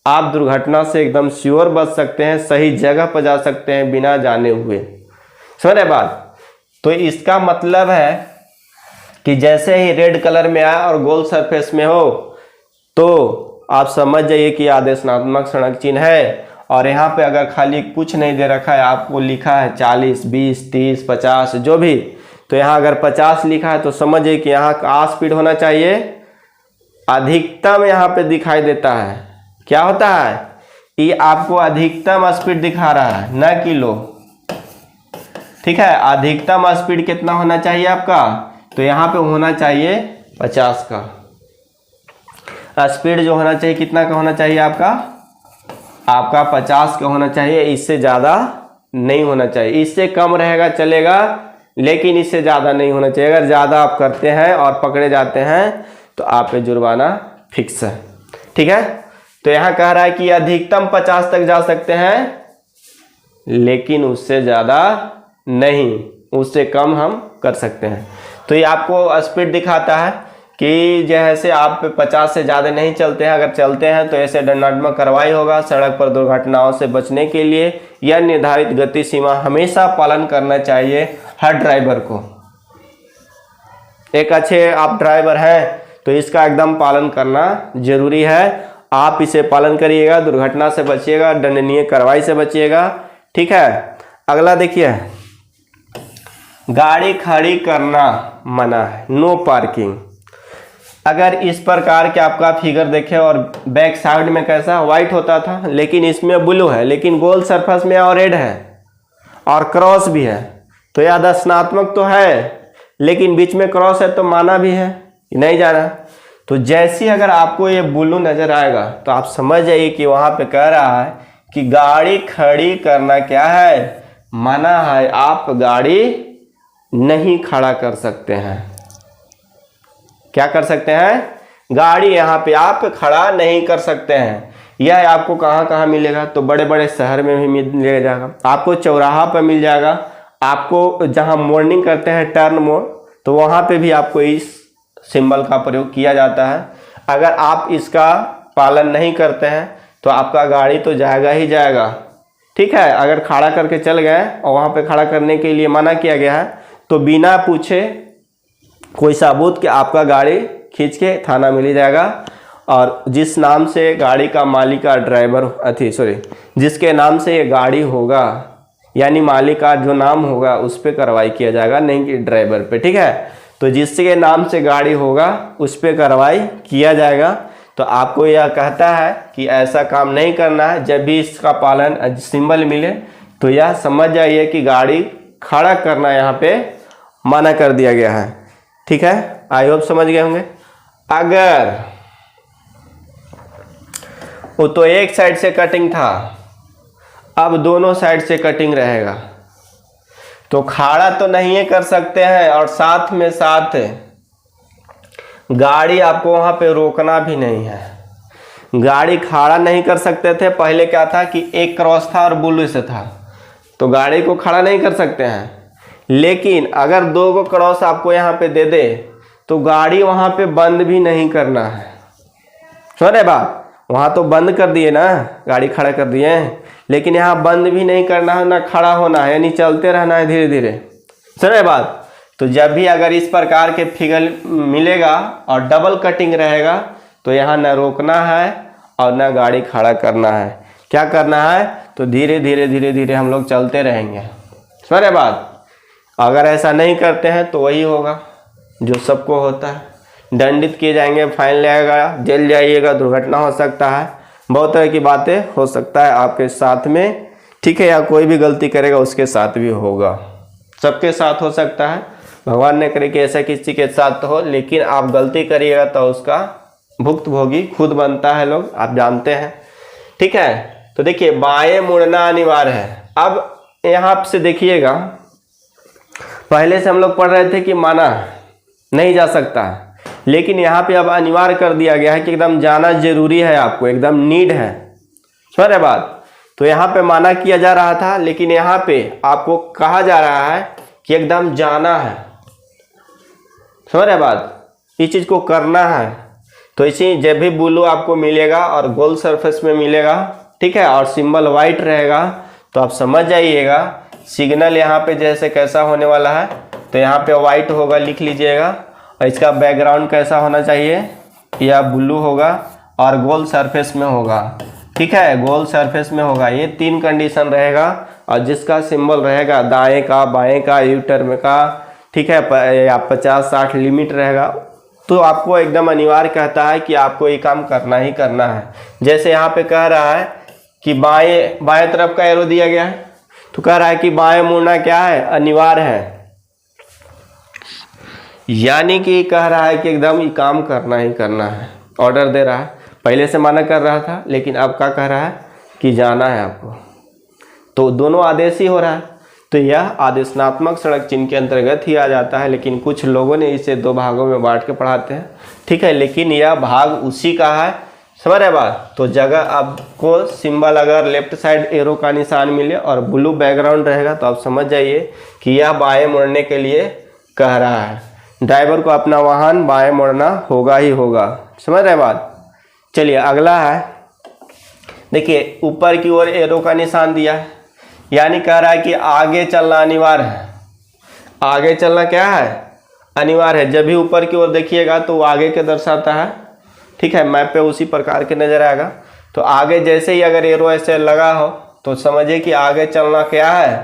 आप दुर्घटना से एकदम श्योर बच सकते हैं, सही जगह पर जा सकते हैं बिना जाने हुए, समझ रहे बात। तो इसका मतलब है कि जैसे ही रेड कलर में आया और गोल सरफेस में हो तो आप समझ जाइए कि आदेशात्मक सड़क चिन्ह है। और यहाँ पे अगर खाली कुछ नहीं दे रखा है, आपको लिखा है 40, 20, 30, 50 जो भी, तो यहाँ अगर 50 लिखा है तो समझिए कि यहाँ का स्पीड होना चाहिए अधिकतम, यहाँ पे दिखाई देता है। क्या होता है? ये आपको अधिकतम स्पीड दिखा रहा है, न कि लो, ठीक है। अधिकतम स्पीड कितना होना चाहिए आपका? तो यहाँ पे होना चाहिए 50 का स्पीड जो होना चाहिए। कितना का होना चाहिए आपका? आपका 50 का होना चाहिए, इससे ज़्यादा नहीं होना चाहिए। इससे कम रहेगा चलेगा, लेकिन इससे ज़्यादा नहीं होना चाहिए। अगर ज़्यादा आप करते हैं और पकड़े जाते हैं तो आप पे जुर्माना फिक्स है, ठीक है। तो यहाँ कह रहा है कि अधिकतम 50 तक जा सकते हैं, लेकिन उससे ज़्यादा नहीं, उससे कम हम कर सकते हैं। तो ये आपको स्पीड दिखाता है कि जैसे आप 50 से ज़्यादा नहीं चलते हैं, अगर चलते हैं तो ऐसे दंडात्मक कार्रवाई होगा। सड़क पर दुर्घटनाओं से बचने के लिए यह निर्धारित गति सीमा हमेशा पालन करना चाहिए हर ड्राइवर को। एक अच्छे आप ड्राइवर हैं तो इसका एकदम पालन करना जरूरी है। आप इसे पालन करिएगा, दुर्घटना से बचिएगा, दंडनीय कार्रवाई से बचिएगा, ठीक है। अगला देखिए, गाड़ी खड़ी करना मना है, नो पार्किंग। अगर इस प्रकार के आपका फिगर देखें और बैक साइड में कैसा व्हाइट होता था, लेकिन इसमें ब्लू है, लेकिन गोल सरफेस में और रेड है और क्रॉस भी है, तो यह दर्शनात्मक तो है, लेकिन बीच में क्रॉस है तो माना भी है, नहीं जाना। तो जैसे अगर आपको ये ब्लू नजर आएगा तो आप समझ जाइए कि वहां पे कह रहा है कि गाड़ी खड़ी करना क्या है, मना है, आप गाड़ी नहीं खड़ा कर सकते हैं। क्या कर सकते हैं? गाड़ी यहाँ पे आप खड़ा नहीं कर सकते हैं। यह आपको कहाँ कहाँ मिलेगा, तो बड़े बड़े शहर में भी मिल जाएगा, आपको चौराहा पर मिल जाएगा, आपको जहाँ मॉर्निंग करते हैं टर्न मोड़, तो वहाँ पे भी आपको इस सिंबल का प्रयोग किया जाता है। अगर आप इसका पालन नहीं करते हैं तो आपका गाड़ी तो जाएगा ही जाएगा, ठीक है। अगर खड़ा करके चल गए और वहाँ पे खड़ा करने के लिए मना किया गया है तो बिना पूछे कोई सबूत कि आपका गाड़ी खींच के थाना मिल जाएगा, और जिस नाम से गाड़ी का मालिक का ड्राइवर जिसके नाम से ये गाड़ी होगा, यानी मालिक का जो नाम होगा उस पर कार्रवाई किया जाएगा, नहीं कि ड्राइवर पे, ठीक है। तो जिसके नाम से गाड़ी होगा उस पर कार्रवाई किया जाएगा। तो आपको यह कहता है कि ऐसा काम नहीं करना है। जब भी इसका पालन सिंबल मिले तो यह समझ जाइए कि गाड़ी खड़ा करना यहाँ पे मना कर दिया गया है, ठीक है। आई होप समझ गए होंगे। अगर वो तो एक साइड से कटिंग था, अब दोनों साइड से कटिंग रहेगा, तो खड़ा तो नहीं कर सकते हैं, और साथ में साथ गाड़ी आपको वहाँ पे रोकना भी नहीं है। गाड़ी खड़ा नहीं कर सकते थे, पहले क्या था कि एक क्रॉस था और ब्लू से था, तो गाड़ी को खड़ा नहीं कर सकते हैं। लेकिन अगर दो को क्रॉस आपको यहाँ पे दे दे तो गाड़ी वहाँ पे बंद भी नहीं करना है। सुन रहे बात, वहाँ तो बंद कर दिए ना, गाड़ी खड़ा कर दिए, लेकिन यहाँ बंद भी नहीं करना है ना खड़ा होना है, यानी चलते रहना है धीरे धीरे। सुन रहे बात। तो जब भी अगर इस प्रकार के फिगर मिलेगा और डबल कटिंग रहेगा तो यहाँ न रोकना है और न गाड़ी खड़ा करना है। क्या करना है, तो धीरे धीरे धीरे धीरे हम लोग चलते रहेंगे। सुन रहे बात। अगर ऐसा नहीं करते हैं तो वही होगा जो सबको होता है, दंडित किए जाएंगे, फाइन लगेगा, जेल जाइएगा, दुर्घटना हो सकता है, बहुत तरह की बातें हो सकता है आपके साथ में, ठीक है। या कोई भी गलती करेगा उसके साथ भी होगा, सबके साथ हो सकता है। भगवान ने करे कि ऐसा किसी के साथ हो, लेकिन आप गलती करिएगा तो उसका भुक्तभोगी खुद बनता है लोग, आप जानते हैं, ठीक है। तो देखिए बाएं मुड़ना अनिवार्य है। अब यहाँ से देखिएगा, पहले से हम लोग पढ़ रहे थे कि माना नहीं जा सकता, लेकिन यहाँ पे अब अनिवार्य कर दिया गया है कि एकदम जाना जरूरी है, आपको एकदम नीड है। समझ रहे बात। तो यहाँ पे माना किया जा रहा था, लेकिन यहाँ पे आपको कहा जा रहा है कि एकदम जाना है। समझ रहे बात, इस चीज़ को करना है। तो इसी जब भी ब्लू आपको मिलेगा और गोल सरफेस में मिलेगा, ठीक है, और सिंबल वाइट रहेगा, तो आप समझ जाइएगा सिग्नल यहाँ पे जैसे कैसा होने वाला है। तो यहाँ पे वाइट होगा, लिख लीजिएगा, और इसका बैकग्राउंड कैसा होना चाहिए, यह ब्लू होगा और गोल सरफेस में होगा, ठीक है, गोल सरफेस में होगा। ये तीन कंडीशन रहेगा, और जिसका सिंबल रहेगा दाएं का, बाएं का, यू टर्न का, ठीक है, या 50-60 लिमिट रहेगा। तो आपको एकदम अनिवार्य कहता है कि आपको ये काम करना ही करना है। जैसे यहाँ पे कह रहा है कि बाएं तरफ का एरो दिया गया है, तो कह रहा है कि बाएं मुड़ना क्या है, अनिवार्य है, यानी कि कह रहा है कि एकदम ये काम करना ही करना है, ऑर्डर दे रहा है। पहले से माना कर रहा था, लेकिन अब क्या कह रहा है कि जाना है आपको। तो दोनों आदेश ही हो रहा है। तो यह आदेशनात्मक सड़क चिन्ह के अंतर्गत ही आ जाता है, लेकिन कुछ लोगों ने इसे दो भागों में बांट के पढ़ाते हैं, ठीक है, लेकिन यह भाग उसी का है। समझ रहे बात। तो जगह आपको सिंबल अगर लेफ्ट साइड एरो का निशान मिले और ब्लू बैकग्राउंड रहेगा तो आप समझ जाइए कि यह बाएं मुड़ने के लिए कह रहा है। ड्राइवर को अपना वाहन बाएं मुड़ना होगा ही होगा। समझ रहे बात। चलिए अगला है, देखिए ऊपर की ओर एरो का निशान दिया है, यानी कह रहा है कि आगे चलना अनिवार्य है। आगे चलना क्या है, अनिवार्य है। जब भी ऊपर की ओर देखिएगा तो वो आगे के दर्शाता है, ठीक है, मैप पे उसी प्रकार के नजर आएगा। तो आगे जैसे ही अगर एरो ऐसे लगा हो तो समझिए कि आगे चलना क्या है,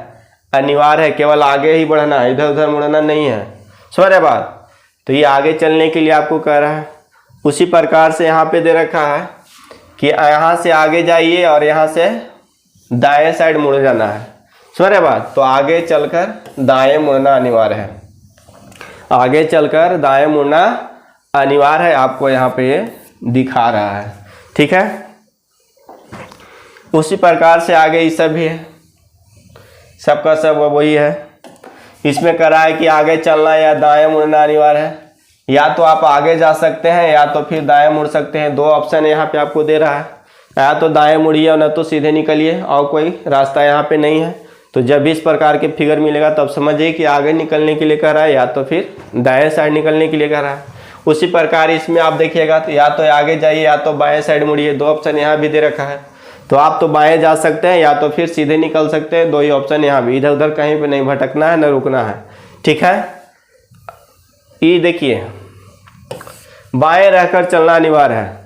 अनिवार्य है, केवल आगे ही बढ़ना है, इधर उधर मुड़ना नहीं है। समझ रहे बात। तो ये आगे चलने के लिए आपको कह रहा है। उसी प्रकार से यहाँ पे दे रखा है कि यहाँ से आगे जाइए और यहाँ से दाएं साइड मुड़ जाना है। समझ रहे बात। तो आगे चलकर दाएं मुड़ना अनिवार्य है, आगे चलकर दाएं मुड़ना अनिवार्य है, आपको यहाँ पे दिखा रहा है, ठीक है। उसी प्रकार से आगे ये सब भी है, सबका सब वही है। इसमें कह रहा है कि आगे चलना या दाएं मुड़ना अनिवार्य है, या तो आप आगे जा सकते हैं या तो फिर दाएं मुड़ सकते हैं। दो ऑप्शन यहाँ पे आपको दे रहा है, या तो दाएं मुड़िए और न तो सीधे निकलिए, और कोई रास्ता यहाँ पे नहीं है। तो जब भी इस प्रकार के फिगर मिलेगा तब समझिए कि आगे निकलने के लिए कह रहा है या तो फिर दाएं साइड निकलने के लिए कह रहा है। उसी प्रकार इसमें आप देखिएगा तो या तो आगे जाइए या तो बाएं साइड मुड़िए, दो ऑप्शन यहाँ भी दे रखा है। तो आप तो बाएं जा सकते हैं या तो फिर सीधे निकल सकते हैं, दो ही ऑप्शन यहाँ भी, इधर उधर कहीं पे नहीं भटकना है, न रुकना है। ठीक है, ये देखिए बाएं रहकर चलना अनिवार्य है।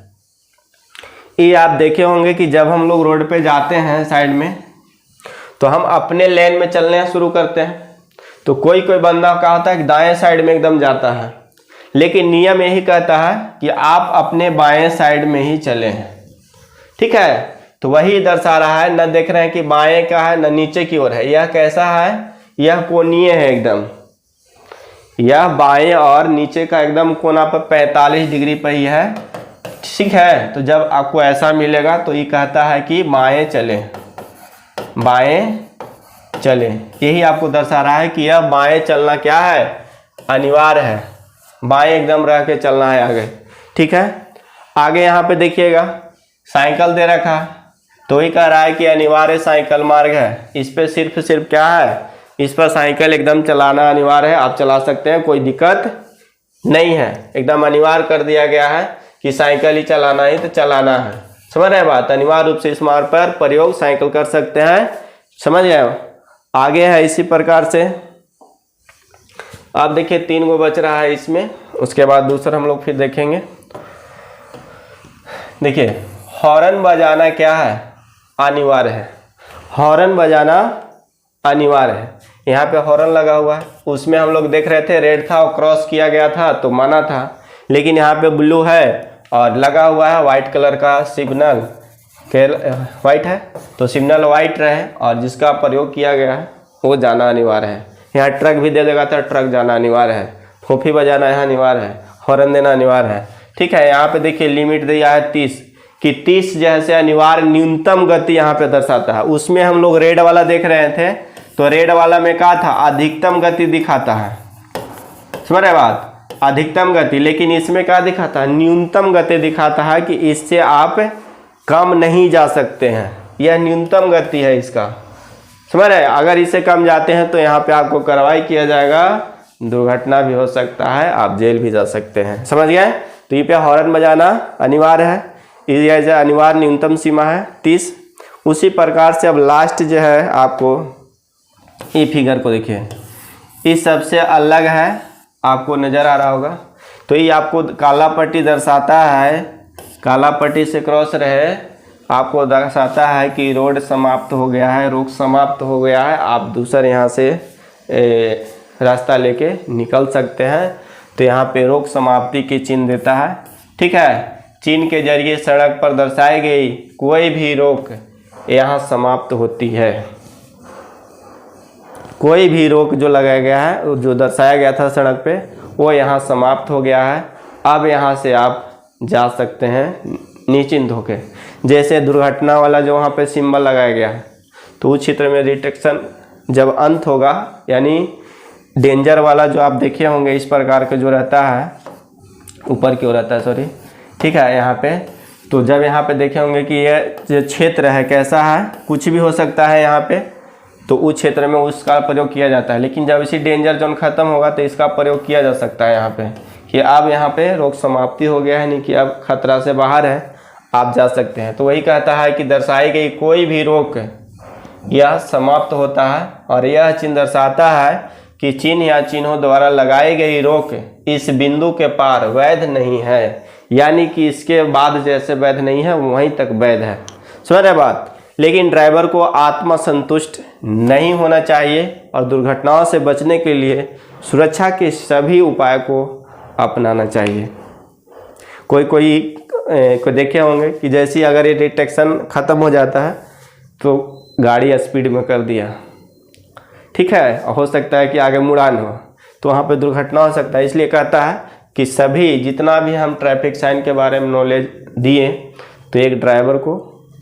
ये आप देखे होंगे कि जब हम लोग रोड पे जाते हैं साइड में तो हम अपने लेन में चलने शुरू करते हैं। तो कोई कोई बंदा क्या होता है कि दाएं साइड में एकदम जाता है, लेकिन नियम यही कहता है कि आप अपने बाएं साइड में ही चलें। ठीक है, तो वही दर्शा रहा है, न देख रहे हैं कि बाएं का है न नीचे की ओर है। यह कैसा है, यह कोणीय है एकदम, यह बाएं और नीचे का एकदम कोना पर 45 डिग्री पर ही है। ठीक है, तो जब आपको ऐसा मिलेगा तो ये कहता है कि बाएं चलें, बाएं चलें। यही आपको दर्शा रहा है कि यह बाएं चलना क्या है, अनिवार्य है। बाएं एकदम रह के चलना है आगे। ठीक है, आगे यहाँ पे देखिएगा साइकिल दे रखा है, तो ही कह रहा है कि अनिवार्य साइकिल मार्ग है। इस पे सिर्फ क्या है, इस पर साइकिल एकदम चलाना अनिवार्य है। आप चला सकते हैं, कोई दिक्कत नहीं है, एकदम अनिवार्य कर दिया गया है कि साइकिल ही चलाना ही तो चलाना है। समझ रहे बात, अनिवार्य रूप से इस मार्ग पर प्रयोग साइकिल कर सकते हैं। समझ गए। आगे है इसी प्रकार से, आप देखिए 3 गो बच रहा है इसमें, उसके बाद दूसरा हम लोग फिर देखेंगे। देखिए हॉर्न बजाना क्या है, अनिवार्य है। हॉर्न बजाना अनिवार्य है। यहाँ पे हॉर्न लगा हुआ है, उसमें हम लोग देख रहे थे रेड था और क्रॉस किया गया था तो माना था, लेकिन यहाँ पे ब्लू है और लगा हुआ है व्हाइट कलर का सिग्नल, वाइट है तो सिग्नल वाइट रहे और जिसका प्रयोग किया गया है वो जाना अनिवार्य है। यहाँ ट्रक भी दे देगा तो ट्रक जाना अनिवार्य है। फोफी बजाना यहाँ अनिवार्य है, हॉर्न देना अनिवार्य है। ठीक है, यहाँ पे देखिए लिमिट दिया है 30 कि 30 जैसे अनिवार्य न्यूनतम गति यहाँ पे दर्शाता है। उसमें हम लोग रेड वाला देख रहे थे, तो रेड वाला में क्या था, अधिकतम गति दिखाता है। समझ रहे बात, अधिकतम गति, लेकिन इसमें क्या दिखाता है, न्यूनतम गति दिखाता है कि इससे आप कम नहीं जा सकते हैं। यह न्यूनतम गति है इसका। समझ रहे, अगर इससे कम जाते हैं तो यहाँ पे आपको कार्रवाई किया जाएगा, दुर्घटना भी हो सकता है, आप जेल भी जा सकते हैं। समझ गए। तो ये पे हॉर्न बजाना अनिवार्य है, ये अनिवार्य न्यूनतम सीमा है 30। उसी प्रकार से अब लास्ट जो है आपको ये फिगर को देखिए, इस सबसे अलग है, आपको नज़र आ रहा होगा। तो ये आपको काला पट्टी दर्शाता है, काला पट्टी से क्रॉस रहे आपको दर्शाता है कि रोड समाप्त हो गया है, रोड समाप्त हो गया है, आप दूसरे यहाँ से रास्ता लेके निकल सकते हैं। तो यहाँ पे रोक समाप्ति की चिन्ह देता है। ठीक है, चिन्ह के जरिए सड़क पर दर्शाई गई कोई भी रोक यहाँ समाप्त होती है। कोई भी रोक जो लगाया गया है, जो दर्शाया गया था सड़क पे, वो यहाँ समाप्त हो गया है। अब यहाँ से आप जा सकते हैं निश्चिंत होकर। जैसे दुर्घटना वाला जो वहाँ पे सिंबल लगाया गया है, तो उस क्षेत्र में डिटेक्शन जब अंत होगा, यानी डेंजर वाला जो आप देखे होंगे इस प्रकार के जो रहता है, ऊपर की ओर रहता है, सॉरी। ठीक है, यहाँ पे तो जब यहाँ पे देखे होंगे कि ये जो क्षेत्र है कैसा है, कुछ भी हो सकता है यहाँ पे, तो उस क्षेत्र में उसका प्रयोग किया जाता है। लेकिन जब इसी डेंजर जोन खत्म होगा तो इसका प्रयोग किया जा सकता है यहाँ पे कि अब यहाँ पे रोक समाप्ति हो गया है, नहीं कि अब खतरा से बाहर है, आप जा सकते हैं। तो वही कहता है कि दर्शाई गई कोई भी रोक यह समाप्त होता है, और यह चिन्ह दर्शाता है कि चिन्ह या चिन्हों द्वारा लगाई गई रोक इस बिंदु के पार वैध नहीं है, यानी कि इसके बाद जैसे वैध नहीं है वहीं तक वैध है। समझ रहे बात। लेकिन ड्राइवर को आत्मसंतुष्ट नहीं होना चाहिए और दुर्घटनाओं से बचने के लिए सुरक्षा के सभी उपाय को अपनाना चाहिए। कोई देखे होंगे कि जैसे अगर ये डिटेक्शन ख़त्म हो जाता है तो गाड़ी स्पीड में कर दिया, ठीक है, हो सकता है कि आगे मुड़ान हो, तो वहाँ पे दुर्घटना हो सकता है। इसलिए कहता है कि सभी जितना भी हम ट्रैफिक साइन के बारे में नॉलेज दिए, तो एक ड्राइवर को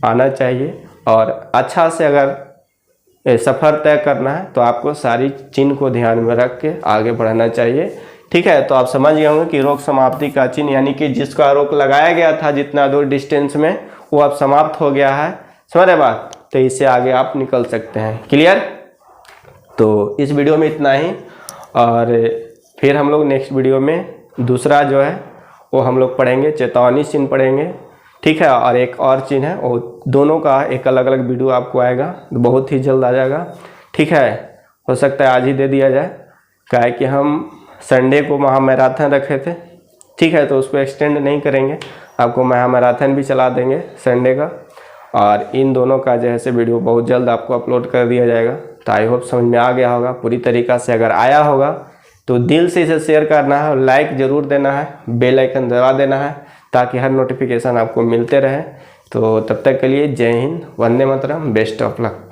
आना चाहिए, और अच्छा से अगर सफ़र तय करना है तो आपको सारी चिन्ह को ध्यान में रख के आगे बढ़ना चाहिए। ठीक है, तो आप समझ गए होंगे कि रोक समाप्ति का चिन्ह यानी कि जिसका रोक लगाया गया था जितना दूर डिस्टेंस में, वो अब समाप्त हो गया है। समझ रहे बात? तो इससे आगे आप निकल सकते हैं। क्लियर? तो इस वीडियो में इतना ही, और फिर हम लोग नेक्स्ट वीडियो में दूसरा जो है वो हम लोग पढ़ेंगे, चेतावनी चिन्ह पढ़ेंगे। ठीक है, और एक और चिन्ह है, वो दोनों का एक अलग अलग वीडियो आपको आएगा, तो बहुत ही जल्द आ जाएगा। ठीक है, हो सकता है आज ही दे दिया जाए, क्या है कि हम संडे को महामैराथन रखे थे। ठीक है, तो उसको एक्सटेंड नहीं करेंगे, आपको महामैराथन भी चला देंगे संडे का, और इन दोनों का जो है से वीडियो बहुत जल्द आपको अपलोड कर दिया जाएगा। तो आई होप समझ में आ गया होगा पूरी तरीक़ा से। अगर आया होगा तो दिल से इसे शेयर करना है, लाइक ज़रूर देना है, बेल आइकन दबा देना है, ताकि हर नोटिफिकेशन आपको मिलते रहे। तो तब तक के लिए जय Hind, Vande Mataram, best of luck.